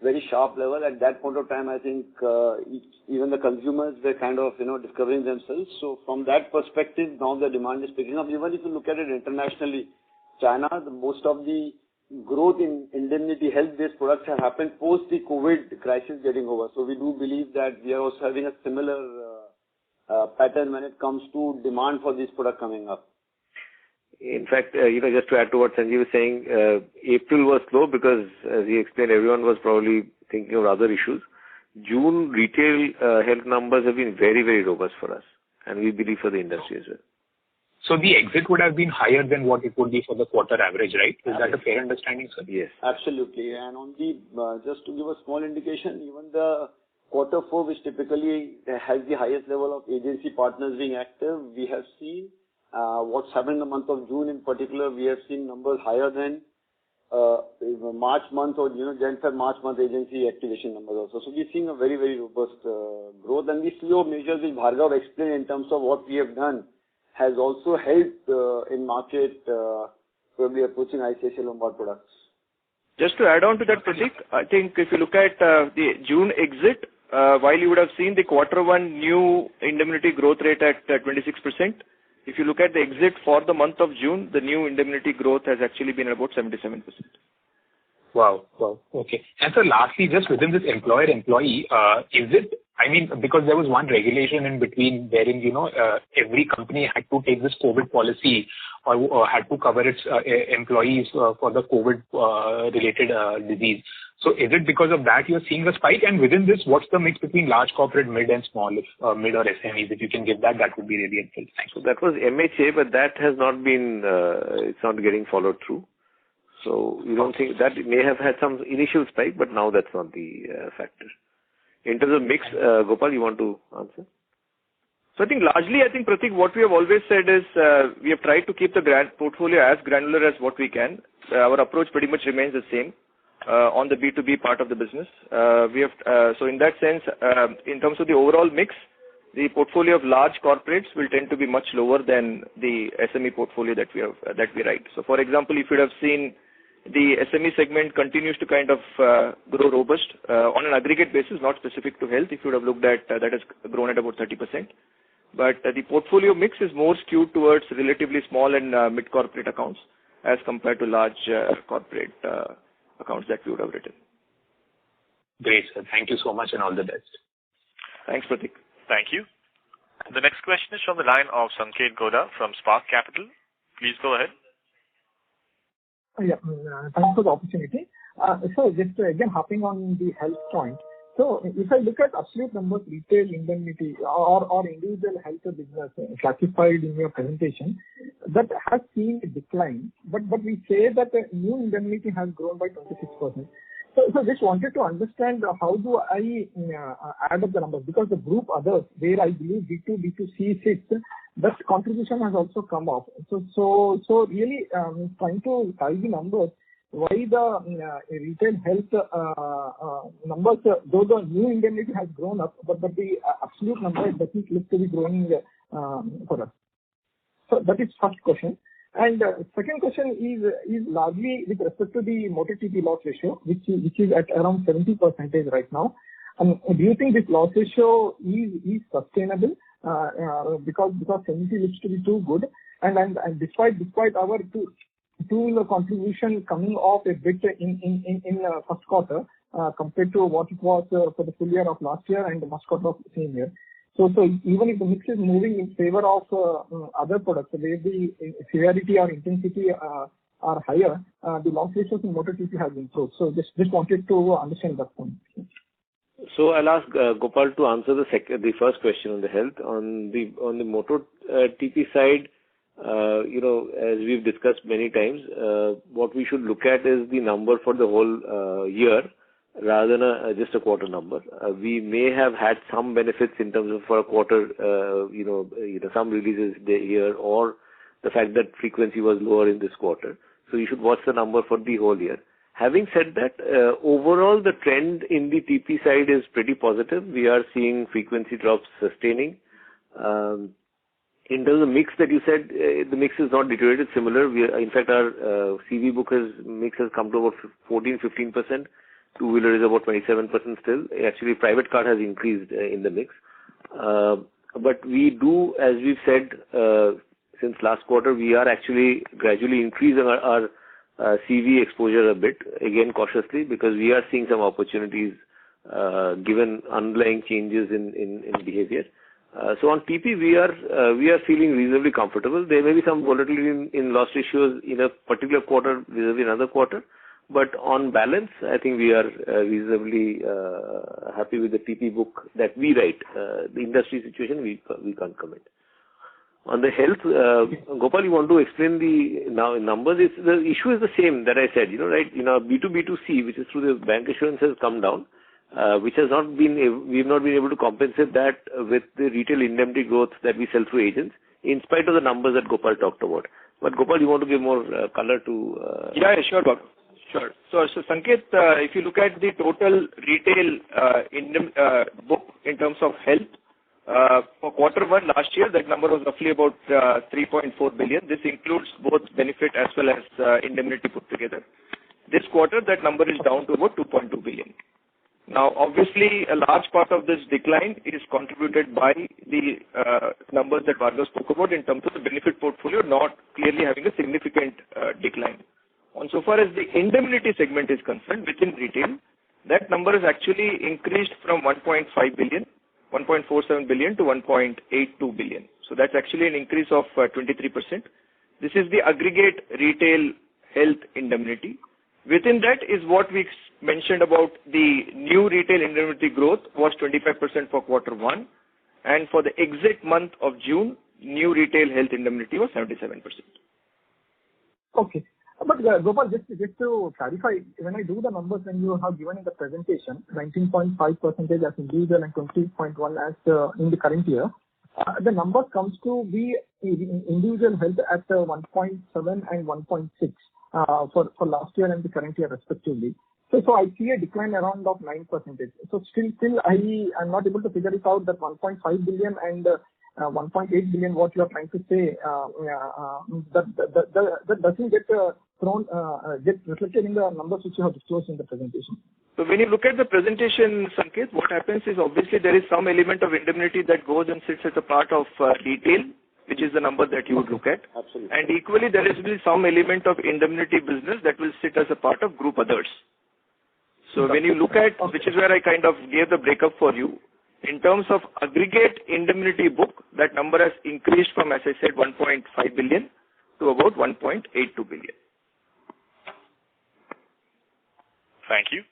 [SPEAKER 7] very sharp level, at that point of time, I think even the consumers were kind of, discovering themselves. So from that perspective, now the demand is picking up. Even if you look at it internationally, China, most of the growth in indemnity health-based products have happened post the COVID crisis getting over. So we do believe that we are also having a similar pattern when it comes to demand for this product coming up.
[SPEAKER 1] In fact, just to add to what Sanjeev was saying, April was slow because, as he explained, everyone was probably thinking of other issues. June retail health numbers have been very, very robust for us, and we believe for the industry as well.
[SPEAKER 9] So the exit would have been higher than what it would be for the quarter average, right? Is that a fair understanding, sir?
[SPEAKER 1] Yes.
[SPEAKER 7] Absolutely. And on the, just to give a small indication, even the Q4, which typically has the highest level of agency partners being active, we have seen what's happened in the month of June in particular. We have seen numbers higher than March month or, Jan-Feb-March month agency activation numbers also. So we're seeing a very, very robust growth. And the CEO measures which Bhargav explained in terms of what we have done has also helped in market probably approaching ICICI Lombard products.
[SPEAKER 2] Just to add on to that, Prateek, I think if you look at the June exit, while you would have seen the Q1 new indemnity growth rate at 26%, if you look at the exit for the month of June, the new indemnity growth has actually been about 77%.
[SPEAKER 9] Wow. Okay. And so lastly, just within this employer-employee, is it, because there was one regulation in between wherein, every company had to take this COVID policy or had to cover its employees for the COVID related disease. So is it because of that you're seeing a spike? And within this, what's the mix between large corporate, mid and small, mid or SMEs? If you can give that would be really helpful. Thanks.
[SPEAKER 1] So that was MHA, but that has not been, it's not getting followed through. So we don't think that may have had some initial spike, but now that's not the factor. In terms of mix, Gopal, you want to answer?
[SPEAKER 2] So I think largely, Prateek, what we have always said is we have tried to keep the portfolio as granular as what we can. Our approach pretty much remains the same on the B2B part of the business. So in that sense, in terms of the overall mix, the portfolio of large corporates will tend to be much lower than the SME portfolio that we write. So for example, if you have seen the SME segment continues to kind of grow robust on an aggregate basis, not specific to health. If you would have looked at that has grown at about 30%. But the portfolio mix is more skewed towards relatively small and mid-corporate accounts as compared to large corporate accounts that we would have written.
[SPEAKER 9] Great, sir. Thank you so much and all the best.
[SPEAKER 2] Thanks, Pratik.
[SPEAKER 3] Thank you. The next question is from the line of Sanket Goda from Spark Capital. Please go ahead.
[SPEAKER 10] Yeah, thanks for the opportunity. So just again hopping on the health point. So if I look at absolute numbers, retail indemnity or individual health business classified in your presentation, that has seen a decline. But we say that the new indemnity has grown by 26%. So just wanted to understand how do I add up the numbers, because the group others where I believe B2, B2C sits, that contribution has also come off. So really trying to tie the numbers, why the retail health numbers, though the new indemnity has grown up, but the absolute number doesn't look to be growing for us. So that is first question. And second question is largely with respect to the motor TP loss ratio, which is at around 70% right now. Do you think this loss ratio is sustainable? Because 70 looks to be too good, and despite our two-wheeler contribution coming off a bit in first quarter compared to what it was for the full year of last year and the first quarter of the same year. So even if the mix is moving in favor of other products, where the severity or intensity are higher, the loss ratios in motor TP have improved. So just wanted to understand that point.
[SPEAKER 1] So I'll ask Gopal to answer the first question on the health. On the motor TP side, as we've discussed many times, what we should look at is the number for the whole year rather than just a quarter number. We may have had some benefits in terms of for a quarter, some releases here, or the fact that frequency was lower in this quarter. So you should watch the number for the whole year. Having said that, overall the trend in the TP side is pretty positive. We are seeing frequency drops sustaining. In terms of mix that you said, the mix is not deteriorated. Similar, in fact, our CV book mix has come to about 14-15%. Two-wheeler is about 27% still. Actually, private car has increased in the mix. But we do, as we've said since last quarter, we are actually gradually increasing our CV exposure a bit, again cautiously, because we are seeing some opportunities given underlying changes in behavior. So on TP, we are feeling reasonably comfortable. There may be some volatility in loss ratios in a particular quarter vis-a-vis another quarter, but on balance, I think we are reasonably happy with the TP book that we write. The industry situation, we can't comment. On the health, Gopal, you want to explain the numbers? The issue is the same that I said, right? B2, B2C, which is through the bank insurance, has come down, which has not been, we've not been able to compensate that with the retail indemnity growth that we sell through agents, in spite of the numbers that Gopal talked about. But Gopal, you want to give more color to?
[SPEAKER 2] Yeah, sure, Bob. Sure. So Sanket, if you look at the total retail book in terms of health, for quarter one last year, that number was roughly about 3.4 billion. This includes both benefit as well as indemnity put together. This quarter, that number is down to about 2.2 billion. Now, obviously, a large part of this decline is contributed by the numbers that Bhargav spoke about in terms of the benefit portfolio not clearly having a significant decline. On so far as the indemnity segment is concerned, within retail, that number has actually increased from 1.5 billion, 1.47 billion to 1.82 billion. So that's actually an increase of 23%. This is the aggregate retail health indemnity. Within that is what we mentioned about the new retail indemnity growth was 25% for quarter one, and for the exit month of June, new retail health indemnity was 77%.
[SPEAKER 10] Okay. But Gopal, just to clarify, when I do the numbers when you have given in the presentation, 19.5% as individual and 20.1 as in the current year, the number comes to be individual health at 1.7 and 1.6 for last year and the current year respectively. So I see a decline around of 9%. So still I am not able to figure it out that 1.5 billion and 1.8 billion what you are trying to say that doesn't get reflected in the numbers which you have disclosed in the presentation.
[SPEAKER 2] So when you look at the presentation, Sanket, what happens is obviously there is some element of indemnity that goes and sits as a part of retail, which is the number that you would look at.
[SPEAKER 7] Absolutely.
[SPEAKER 2] And equally, there is some element of indemnity business that will sit as a part of group others. So when you look at, which is where I kind of gave the breakup for you, in terms of aggregate indemnity book, that number has increased from, as I said, 1.5 billion to about 1.82 billion.
[SPEAKER 3] Thank you.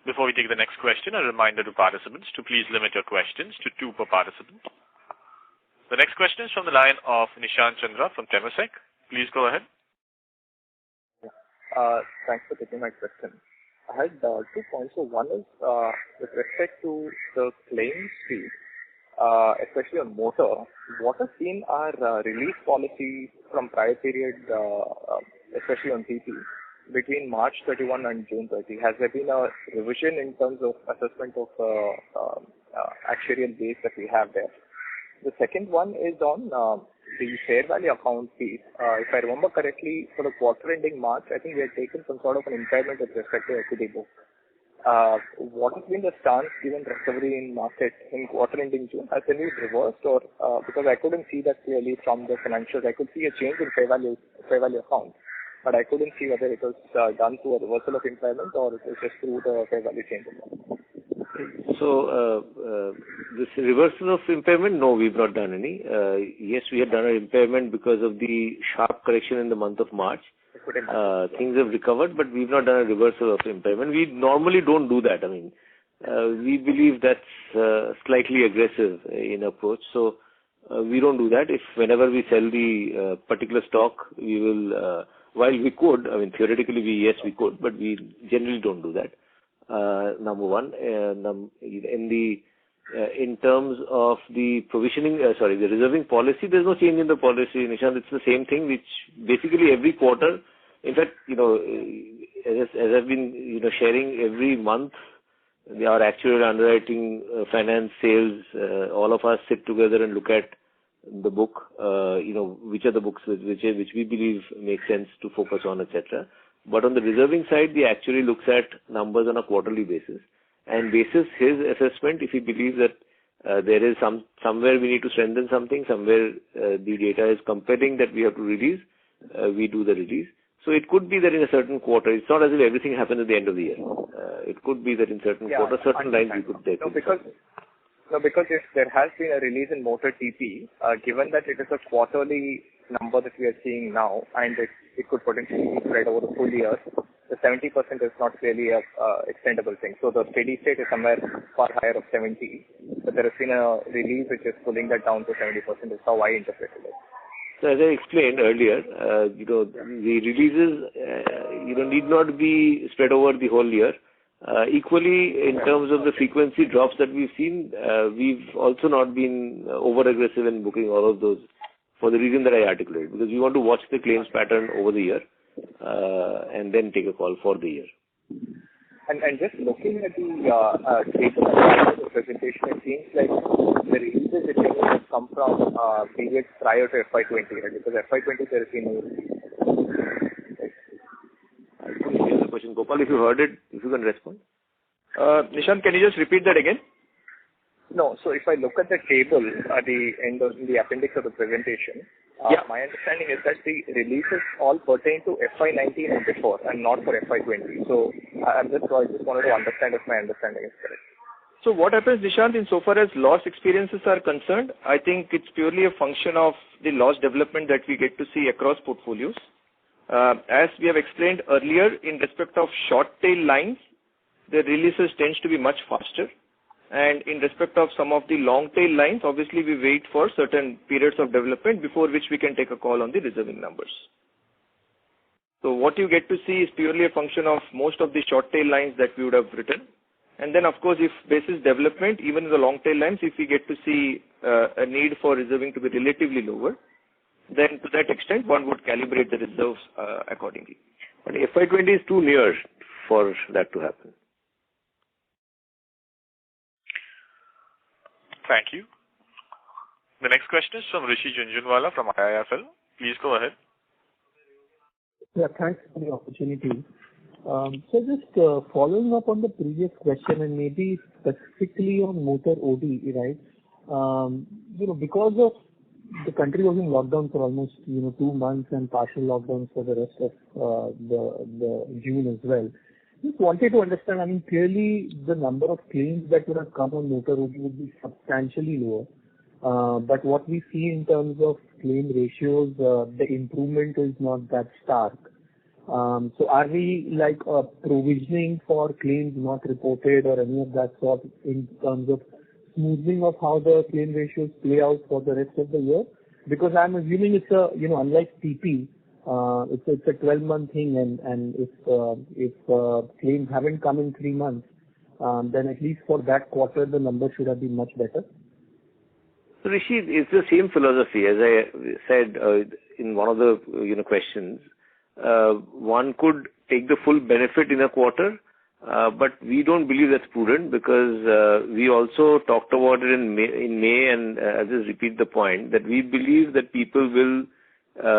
[SPEAKER 3] Before we take the next question, a reminder to participants to please limit your questions to 2 per participant. The next question is from the line of Nishant Chandra from Temasek. Please go ahead.
[SPEAKER 11] Thanks for taking my question. I had 2 points. So one is with respect to the claims fee, especially on motor, what has been our release policy from prior period, especially on TP, between March 31 and June 30? Has there been a revision in terms of assessment of actuarial base that we have there? The second one is on the fair value account piece. If I remember correctly, for the quarter ending March, I think we had taken some sort of an impairment with respect to equity book. What has been the stance given recovery in market in quarter ending June? Has it been reversed, or because I couldn't see that clearly from the financials? I could see a change in fair value account, but I couldn't see whether it was done through a reversal of impairment or it was just through the fair value change.
[SPEAKER 1] So, this reversal of impairment, no, we've not done any. Yes, we had done an impairment because of the sharp correction in the month of March. Things have recovered, but we've not done a reversal of impairment. We normally don't do that. I mean, we believe that's slightly aggressive in approach. So, we don't do that. If whenever we sell the particular stock, we will, while we could, I mean, theoretically, we could, but we generally don't do that. Number one. In terms of the provisioning, the reserving policy, there's no change in the policy, Nishant. It's the same thing, which basically every quarter, in fact, as I've been, sharing every month, our actuarial underwriting, finance, sales, all of us sit together and look at the book, which are the books which we believe make sense to focus on, etc. But on the reserving side, the actuary looks at numbers on a quarterly basis, and basis his assessment, if he believes that there is somewhere we need to strengthen something, somewhere the data is compelling that we have to release, we do the release. So it could be that in a certain quarter, it's not as if everything happens at the end of the year. It could be that in certain quarters, certain lines we could take.
[SPEAKER 11] Because if there has been a release in motor TP, given that it is a quarterly number that we are seeing now, and it could potentially be spread over the full year, the 70% is not really a extendable thing. So the steady state is somewhere far higher of 70, but there has been a release which is pulling that down to 70%. Is how I interpreted it.
[SPEAKER 1] So as I explained earlier, the releases, need not be spread over the whole year. Equally, in terms of the frequency drops that we've seen, we've also not been over-aggressive in booking all of those for the reason that I articulated, because we want to watch the claims pattern over the year and then take a call for the year.
[SPEAKER 11] And just looking at the table of the presentation, it seems like the releases it have come from periods prior to FY20, right? Because FY20 there has been no release.
[SPEAKER 1] I couldn't hear the question. Gopal, if you heard it, if you can respond.
[SPEAKER 2] Nishant, can you just repeat that again?
[SPEAKER 11] No, so if I look at the table at the end of the appendix of the presentation, my understanding is that the releases all pertain to FY19 and before, and not for FY20. So I just wanted to understand if my understanding is correct.
[SPEAKER 2] So what happens, Nishant, insofar as loss experiences are concerned, I think it's purely a function of the loss development that we get to see across portfolios. As we have explained earlier, in respect of short tail lines, the releases tends to be much faster. And in respect of some of the long tail lines, obviously we wait for certain periods of development before which we can take a call on the reserving numbers. So what you get to see is purely a function of most of the short tail lines that we would have written. And then, of course, if basis development, even in the long tail lines, if we get to see a need for reserving to be relatively lower, then to that extent, one would calibrate the reserves accordingly.
[SPEAKER 1] But FY20 is too near for that to happen.
[SPEAKER 3] Thank you. The next question is from Rishi Jhunjhunwala from IIFL. Please go ahead.
[SPEAKER 10] Yeah, thanks for the opportunity.
[SPEAKER 12] So just following up on the previous question and maybe specifically on motor OD, right? Because of the country was in lockdown for almost 2 months and partial lockdowns for the rest of the June as well. Just wanted to understand. I mean, clearly the number of claims that would have come on motor OD would be substantially lower. But what we see in terms of claim ratios, the improvement is not that stark. So are we provisioning for claims not reported or any of that sort in terms of smoothing of how the claim ratios play out for the rest of the year? Because I'm assuming it's unlike TP, it's a 12-month thing, and if claims haven't come in 3 months, then at least for that quarter the number should have been much better.
[SPEAKER 1] So Rishi, it's the same philosophy as I said in one of the questions. One could take the full benefit in a quarter, but we don't believe that's prudent because we also talked about it in May, and I'll just repeat the point that we believe that people will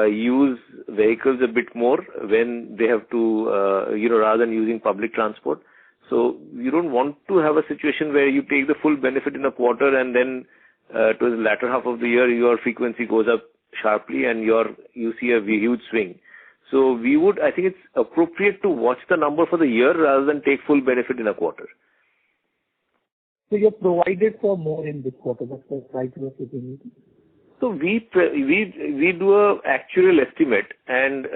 [SPEAKER 1] use vehicles a bit more when they have to, rather than using public transport. So you don't want to have a situation where you take the full benefit in a quarter and then to the latter half of the year your frequency goes up sharply and you see a huge swing. So I think it's appropriate to watch the number for the year rather than take full benefit in a quarter.
[SPEAKER 12] So you're provided for more in this quarter, that's the right way of putting it.
[SPEAKER 1] So we do a actual estimate and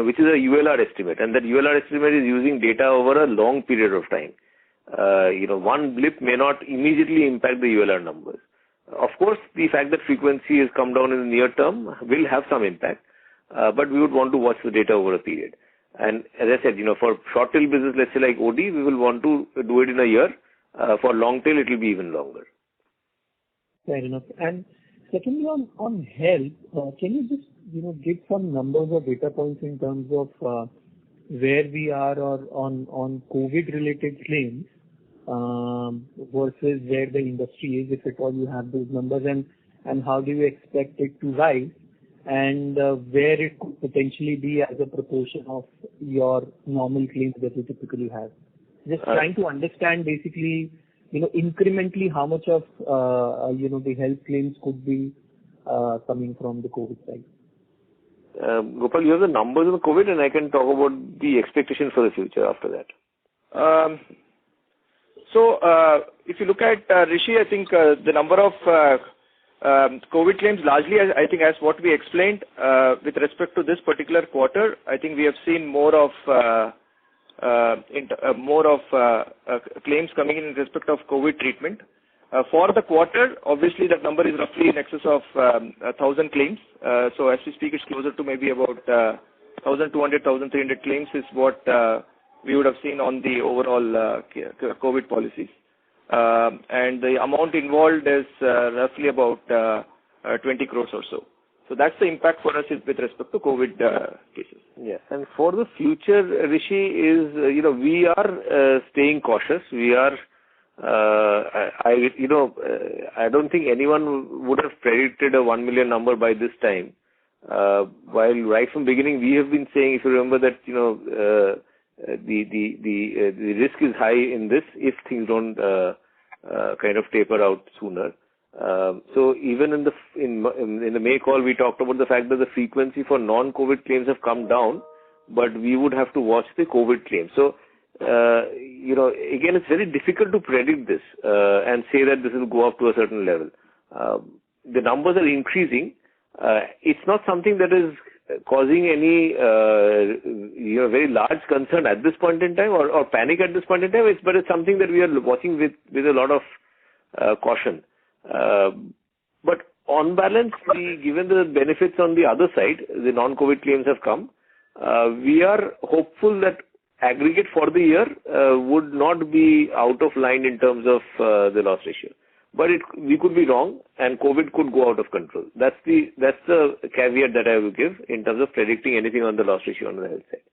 [SPEAKER 1] which is a ULR estimate, and that ULR estimate is using data over a long period of time. One blip may not immediately impact the ULR numbers. Of course, the fact that frequency has come down in the near term will have some impact, but we would want to watch the data over a period. And as I said, for short tail business, let's say like OD, we will want to do it in a year. For long tail, it will be even longer.
[SPEAKER 12] Fair enough. And secondly, on health, can you just give some numbers or data points in terms of where we are or on COVID-related claims versus where the industry is, if at all you have those numbers, and how do you expect it to rise, and where it could potentially be as a proportion of your normal claims that you typically have? Just trying to understand basically, incrementally how much of the health claims could be coming from the COVID side.
[SPEAKER 1] Gopal, you have the numbers of the COVID, and I can talk about the expectation for the future after that.
[SPEAKER 2] So if you look at Rishi, I think the number of COVID claims largely, I think, as what we explained with respect to this particular quarter, I think we have seen more of claims coming in respect of COVID treatment. For the quarter, obviously that number is roughly in excess of 1,000 claims. So as we speak, it's closer to maybe about 1,200, 1,300 claims is what we would have seen on the overall COVID policies. And the amount involved is roughly about 20 crores or so. So that's the impact for us with respect to COVID cases.
[SPEAKER 1] Yeah, and for the future, Rishi, is we are staying cautious. We are, I don't think anyone would have predicted a 1 million number by this time. While right from beginning we have been saying, if you remember that the risk is high in this if things don't kind of taper out sooner. So even in the May call, we talked about the fact that the frequency for non-COVID claims have come down, but we would have to watch the COVID claims. So again, it's very difficult to predict this and say that this will go up to a certain level. The numbers are increasing. It's not something that is causing any very large concern at this point in time or panic at this point in time. But it's something that we are watching with a lot of caution. But on balance, given the benefits on the other side, the non-COVID claims have come. We are hopeful that aggregate for the year would not be out of line in terms of the loss ratio. But we could be wrong, and COVID could go out of control. That's the caveat that I will give in terms of predicting anything on the loss ratio on the health side.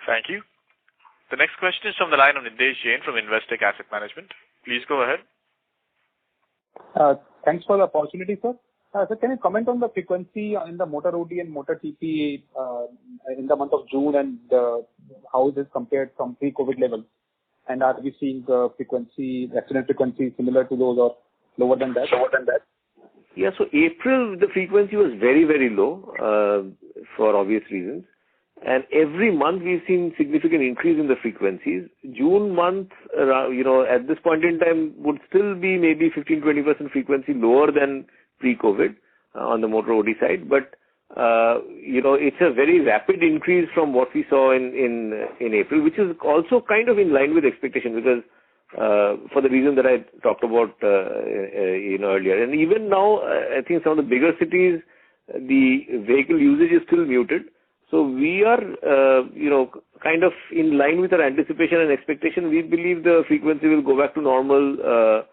[SPEAKER 3] Thank you. The next question is from the line of Nidhesh Jain from Investec Asset Management. Please go ahead.
[SPEAKER 13] Thanks for the opportunity, sir. So can you comment on the frequency in the motor OD and motor TP in the month of June, and how is this compared from pre-COVID levels? And are we seeing the frequency, accident frequency similar to those or lower than that?
[SPEAKER 1] Yeah, so April, the frequency was very, very low for obvious reasons. And every month we've seen significant increase in the frequencies. June month, at this point in time would still be maybe 15-20% frequency lower than pre-COVID on the motor OD side. But, it's a very rapid increase from what we saw in April, which is also kind of in line with expectation because for the reason that I talked about, earlier. And even now, I think some of the bigger cities, the vehicle usage is still muted. So we are, kind of in line with our anticipation and expectation. We believe the frequency will go back to normal,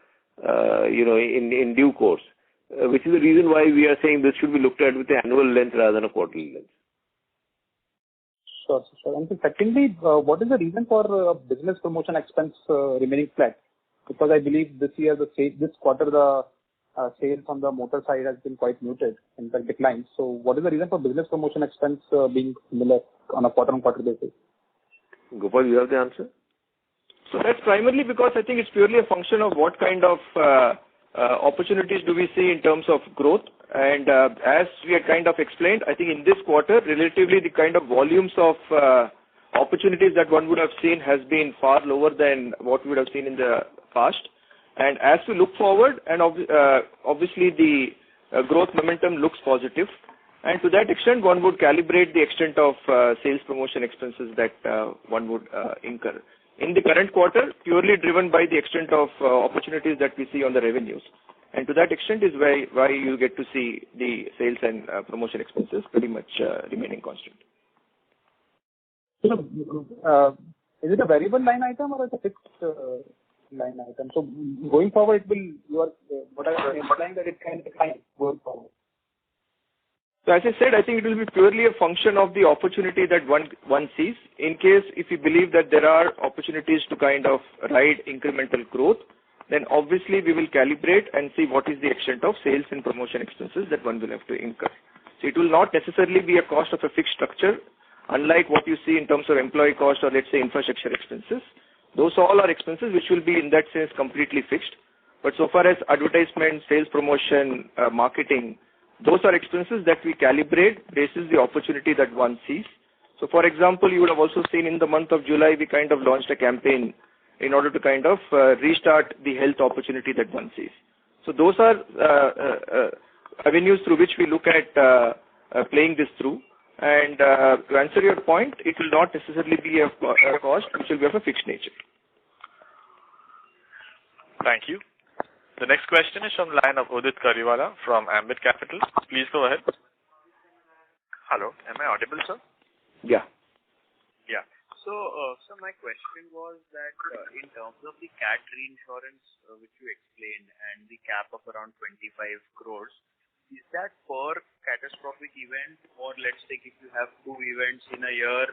[SPEAKER 1] in due course, which is the reason why we are saying this should be looked at with the annual lens rather than a quarterly lens.
[SPEAKER 13] Sure. And so secondly, what is the reason for business promotion expense remaining flat? Because I believe this year, this quarter, the sales on the motor side has been quite muted, in fact declined. So what is the reason for business promotion expense being similar on a quarter-on-quarter basis?
[SPEAKER 1] Gopal, you have the answer?
[SPEAKER 2] So that's primarily because I think it's purely a function of what kind of opportunities do we see in terms of growth. And as we had kind of explained, I think in this quarter, relatively the kind of volumes of opportunities that one would have seen has been far lower than what we would have seen in the past. And as we look forward, and obviously the growth momentum looks positive. And to that extent, one would calibrate the extent of sales promotion expenses that one would incur. In the current quarter, purely driven by the extent of opportunities that we see on the revenues. And to that extent is why you get to see the sales and promotion expenses pretty much remaining constant.
[SPEAKER 13] So, is it a variable line item or is it a fixed line item? So going forward, what I'm implying that it can decline going forward.
[SPEAKER 2] So as I said, I think it will be purely a function of the opportunity that one sees. In case if you believe that there are opportunities to kind of ride incremental growth, then obviously we will calibrate and see what is the extent of sales and promotion expenses that one will have to incur. So it will not necessarily be a cost of a fixed structure, unlike what you see in terms of employee cost or let's say infrastructure expenses. Those all are expenses which will be in that sense completely fixed. But so far as advertisement, sales promotion, marketing, those are expenses that we calibrate basis the opportunity that one sees. So for example, you would have also seen in the month of July, we kind of launched a campaign in order to kind of restart the health opportunity that one sees. So those are avenues through which we look at playing this through. And to answer your point, it will not necessarily be a cost which will be of a fixed nature.
[SPEAKER 3] Thank you. The next question is from the line of Udit Kariwala from Ambit Capital. Please go ahead.
[SPEAKER 14] Hello, am I audible, sir?
[SPEAKER 1] Yeah.
[SPEAKER 14] Yeah. So my question was that in terms of the CAT reinsurance which you explained and the cap of around 25 crores, is that per catastrophic event, or let's take if you have two events in a year,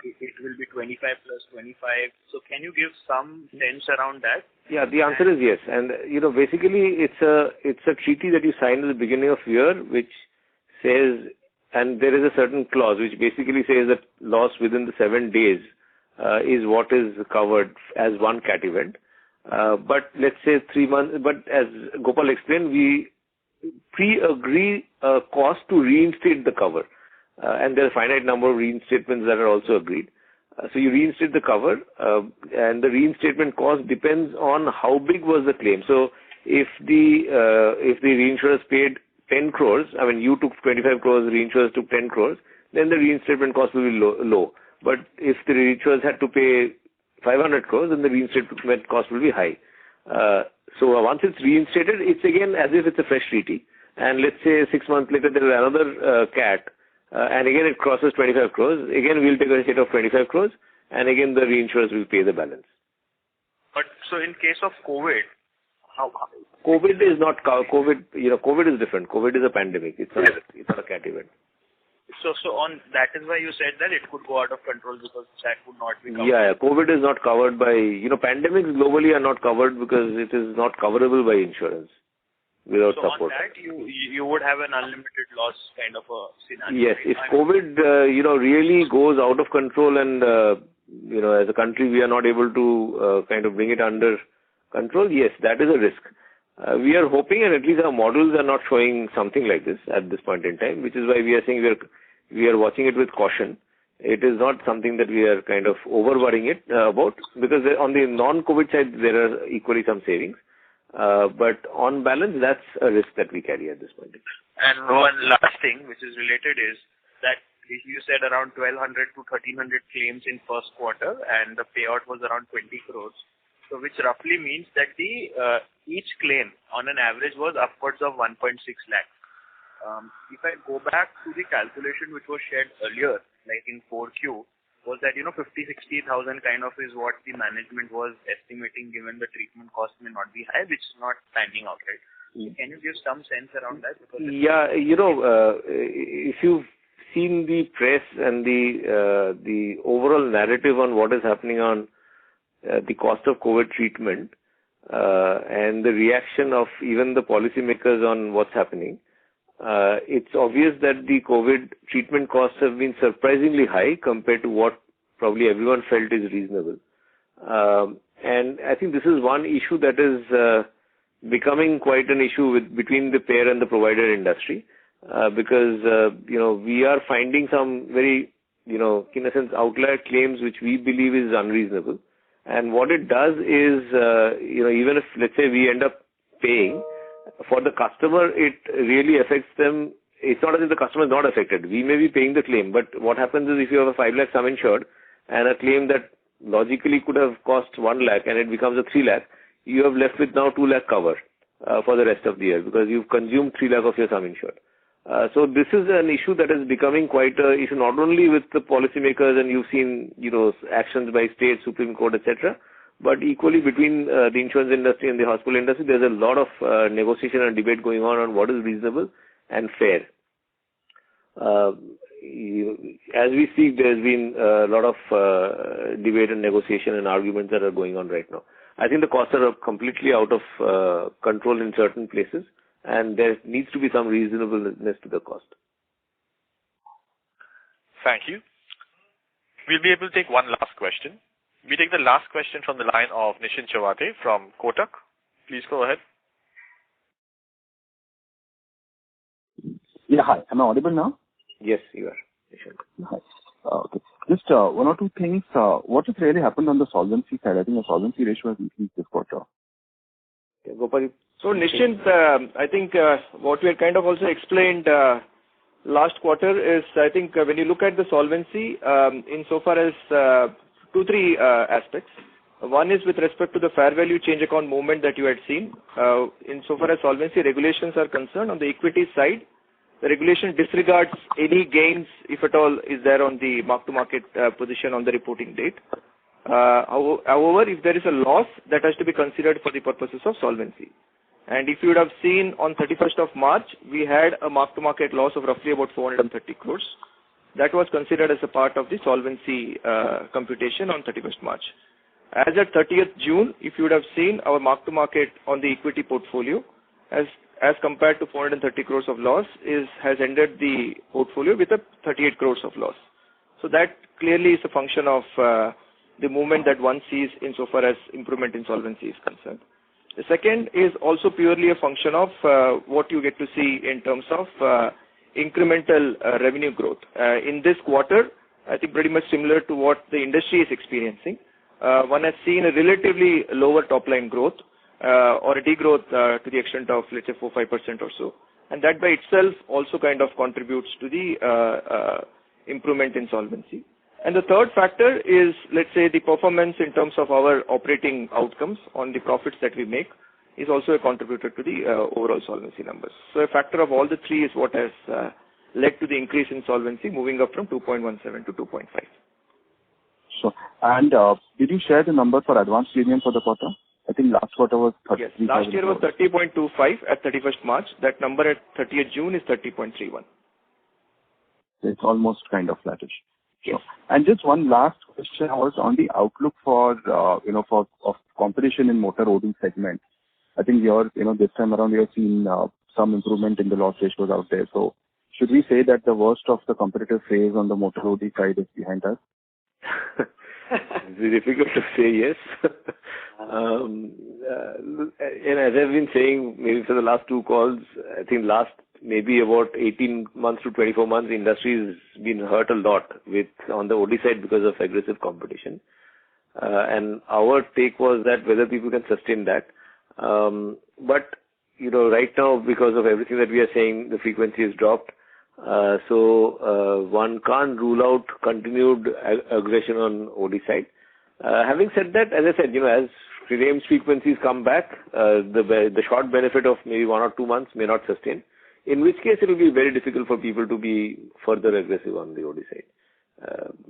[SPEAKER 14] it will be 25 plus 25. So can you give some sense around that?
[SPEAKER 1] Yeah, the answer is yes. And basically it's a treaty that you sign at the beginning of year, which says, and there is a certain clause which basically says that loss within the 7 days is what is covered as one CAT event. But let's say 3 months. But as Gopal explained, we pre-agree a cost to reinstate the cover. And there are a finite number of reinstatements that are also agreed. So you reinstate the cover, and the reinstatement cost depends on how big was the claim. So if the reinsurers paid 10 crores, I mean you took 25 crores, the reinsurers took 10 crores, then the reinstatement cost will be low. But if the reinsurers had to pay 500 crores, then the reinstatement cost will be high. So once it's reinstated, it's again as if it's a fresh treaty. And let's say 6 months later there is another CAT. And again, it crosses 25 crores. Again, we'll take a hit of 25 crores, and again, the reinsurers will pay the balance.
[SPEAKER 14] But so, in case of COVID, how?
[SPEAKER 1] COVID is not COVID. COVID is different. COVID is a pandemic. It's not a CAT event.
[SPEAKER 14] So on that is why you said that it could go out of control because that would not be covered.
[SPEAKER 1] Yeah, COVID is not covered by. Pandemics globally are not covered because it is not coverable by insurance. without
[SPEAKER 14] so
[SPEAKER 1] support.
[SPEAKER 14] on that, you would have an unlimited loss kind of a scenario.
[SPEAKER 1] Yes,
[SPEAKER 14] right?
[SPEAKER 1] if COVID, really goes out of control and, as a country we are not able to kind of bring it under control, yes, that is a risk. We are hoping, and at least our models are not showing something like this at this point in time, which is why we are saying we are watching it with caution. It is not something that we are kind of over-worrying it about, because on the non-COVID side, there are equally some savings. But on balance, that's a risk that we carry at this point in time.
[SPEAKER 14] And one last thing, which is related, is that you said around 1,200 to 1,300 claims in first quarter, and the payout was around 20 crores. So which roughly means that each claim on an average was upwards of 1.6 lakhs. If I go back to the calculation which was shared earlier, like in 4Q, was that 50,000, 60,000 kind of is what the management was estimating, given the treatment cost may not be high, which is not panning out, right? Can you give some sense around that? Because
[SPEAKER 1] if you've seen the press and the overall narrative on what is happening on the cost of COVID treatment and the reaction of even the policymakers on what's happening, it's obvious that the COVID treatment costs have been surprisingly high compared to what probably everyone felt is reasonable. And I think this is one issue that is becoming quite an issue between the payer and the provider industry, because we are finding some very in a sense outlier claims which we believe is unreasonable. And what it does is, even if, let's say, we end up paying, for the customer, it really affects them. It's not as if the customer is not affected. We may be paying the claim, but what happens is if you have a 5 lakh sum insured and a claim that logically could have cost 1 lakh and it becomes a 3 lakh, you have left with now 2 lakh cover for the rest of the year, because you've consumed 3 lakh of your sum insured. So this is an issue that is becoming quite a issue, not only with the policymakers, and you've seen, actions by state, Supreme Court, etc., but equally between the insurance industry and the hospital industry. There's a lot of negotiation and debate going on what is reasonable and fair. As we speak, there's been a lot of debate and negotiation and arguments that are going on right now. I think the costs are completely out of control in certain places, and there needs to be some reasonableness to the cost.
[SPEAKER 3] Thank you. We'll be able to take one last question. We take the last question from the line of Nishin Chawate from Kotak. Please go ahead.
[SPEAKER 15] Yeah, hi. Am I audible now?
[SPEAKER 1] Yes, you are.
[SPEAKER 15] Hi. Okay. Just one or two things. What has really happened on the solvency side? I think the solvency ratio has increased this quarter.
[SPEAKER 1] Okay, Gopal.
[SPEAKER 2] So, Nishant, I think what we had kind of also explained last quarter is, I think when you look at the solvency, insofar as three aspects. One is with respect to the fair value change account movement that you had seen. Insofar as solvency regulations are concerned, on the equity side, the regulation disregards any gains, if at all, is there on the mark-to-market position on the reporting date. However, if there is a loss, that has to be considered for the purposes of solvency. And if you would have seen on 31st of March, we had a mark-to-market loss of roughly about 430 crores. That was considered as a part of the solvency computation on 31st March. As at 30th June, if you would have seen, our mark-to-market on the equity portfolio, as compared to 430 crores of loss, has ended the portfolio with a 38 crores of loss. So that clearly is a function of the movement that one sees insofar as improvement in solvency is concerned. The second is also purely a function of what you get to see in terms of incremental revenue growth. In this quarter, I think pretty much similar to what the industry is experiencing. One has seen a relatively lower top-line growth or a degrowth to the extent of, let's say, 4-5% or so. And that by itself also kind of contributes to the improvement in solvency. And the third factor is, let's say, the performance in terms of our operating outcomes on the profits that we make is also a contributor to the overall solvency numbers. So a factor of all the three is what has led to the increase in solvency, moving up from 2.17 to 2.5.
[SPEAKER 15] Sure. And did you share the number for advance premium for the quarter? I think last quarter was 30.
[SPEAKER 2] Yes, last year was 30.25 at 31st March. That number at 30th June is 30.31.
[SPEAKER 15] It's almost kind of flattish.
[SPEAKER 2] Yes.
[SPEAKER 15] And just one last question was on the outlook for, of competition in motor OD segment. I think this time around, you have seen some improvement in the loss ratios out there. So should we say that the worst of the competitive phase on the motor OD side is behind us?
[SPEAKER 1] It's difficult to say yes. And as I've been saying, maybe for the last two calls, I think last maybe about 18 months to 24 months, the industry has been hurt a lot on the OD side because of aggressive competition. And our take was that whether people can sustain that. But, right now, because of everything that we are saying, the frequency has dropped. So one can't rule out continued aggression on OD side. Having said that, as I said, as claims frequencies come back, the short benefit of maybe 1 or 2 months may not sustain, in which case it will be very difficult for people to be further aggressive on the OD side.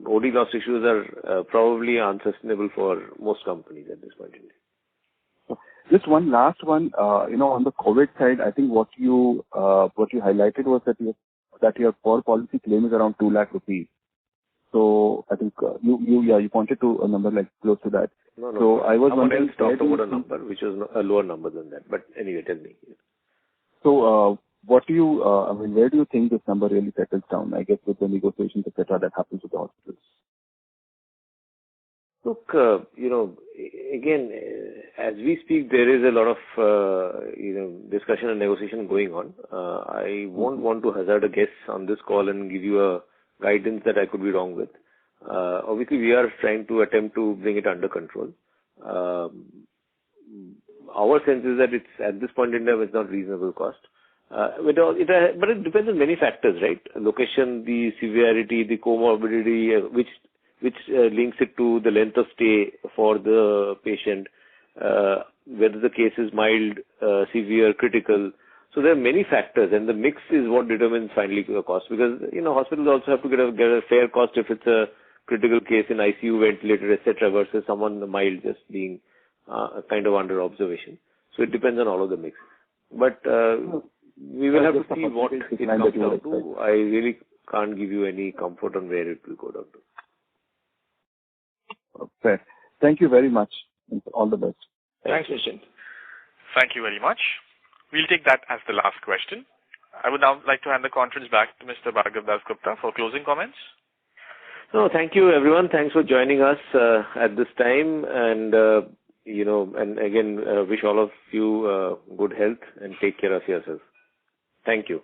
[SPEAKER 1] OD loss issues are probably unsustainable for most companies at this point in time.
[SPEAKER 15] Just one last one, on the COVID side, I think what you highlighted was that your per policy claim is around 2 lakh rupees. So I think you pointed to a number like close to that.
[SPEAKER 1] No.
[SPEAKER 15] So I was wondering,
[SPEAKER 1] talked about a number which was a lower number than that. But anyway, tell me.
[SPEAKER 15] So what do you, where do you think this number really settles down? I guess with the negotiations, etc., that happens with the hospitals.
[SPEAKER 1] Look, again, as we speak, there is a lot of, discussion and negotiation going on. I won't want to hazard a guess on this call and give you a guidance that I could be wrong with. Obviously, we are trying to attempt to bring it under control. Our sense is that it's, at this point in time, it's not reasonable cost. But it depends on many factors, right? Location, the severity, the comorbidity, which links it to the length of stay for the patient, whether the case is mild, severe, critical. So there are many factors, and the mix is what determines finally the cost. Because hospitals also have to get a fair cost if it's a critical case in ICU, ventilator, etc., versus someone mild just being kind of under observation. So it depends on all of the mix. But we will have to see what it comes down to. I really can't give you any comfort on where it will go down to.
[SPEAKER 15] Fair. Thank you very much. All the best.
[SPEAKER 2] Thanks, Nischint.
[SPEAKER 3] Thank you very much. We'll take that as the last question. I would now like to hand the conference back to Mr. Bhargav Dasgupta for closing comments.
[SPEAKER 1] No, thank you, everyone. Thanks for joining us at this time. And, and again, wish all of you good health and take care of yourself. Thank you.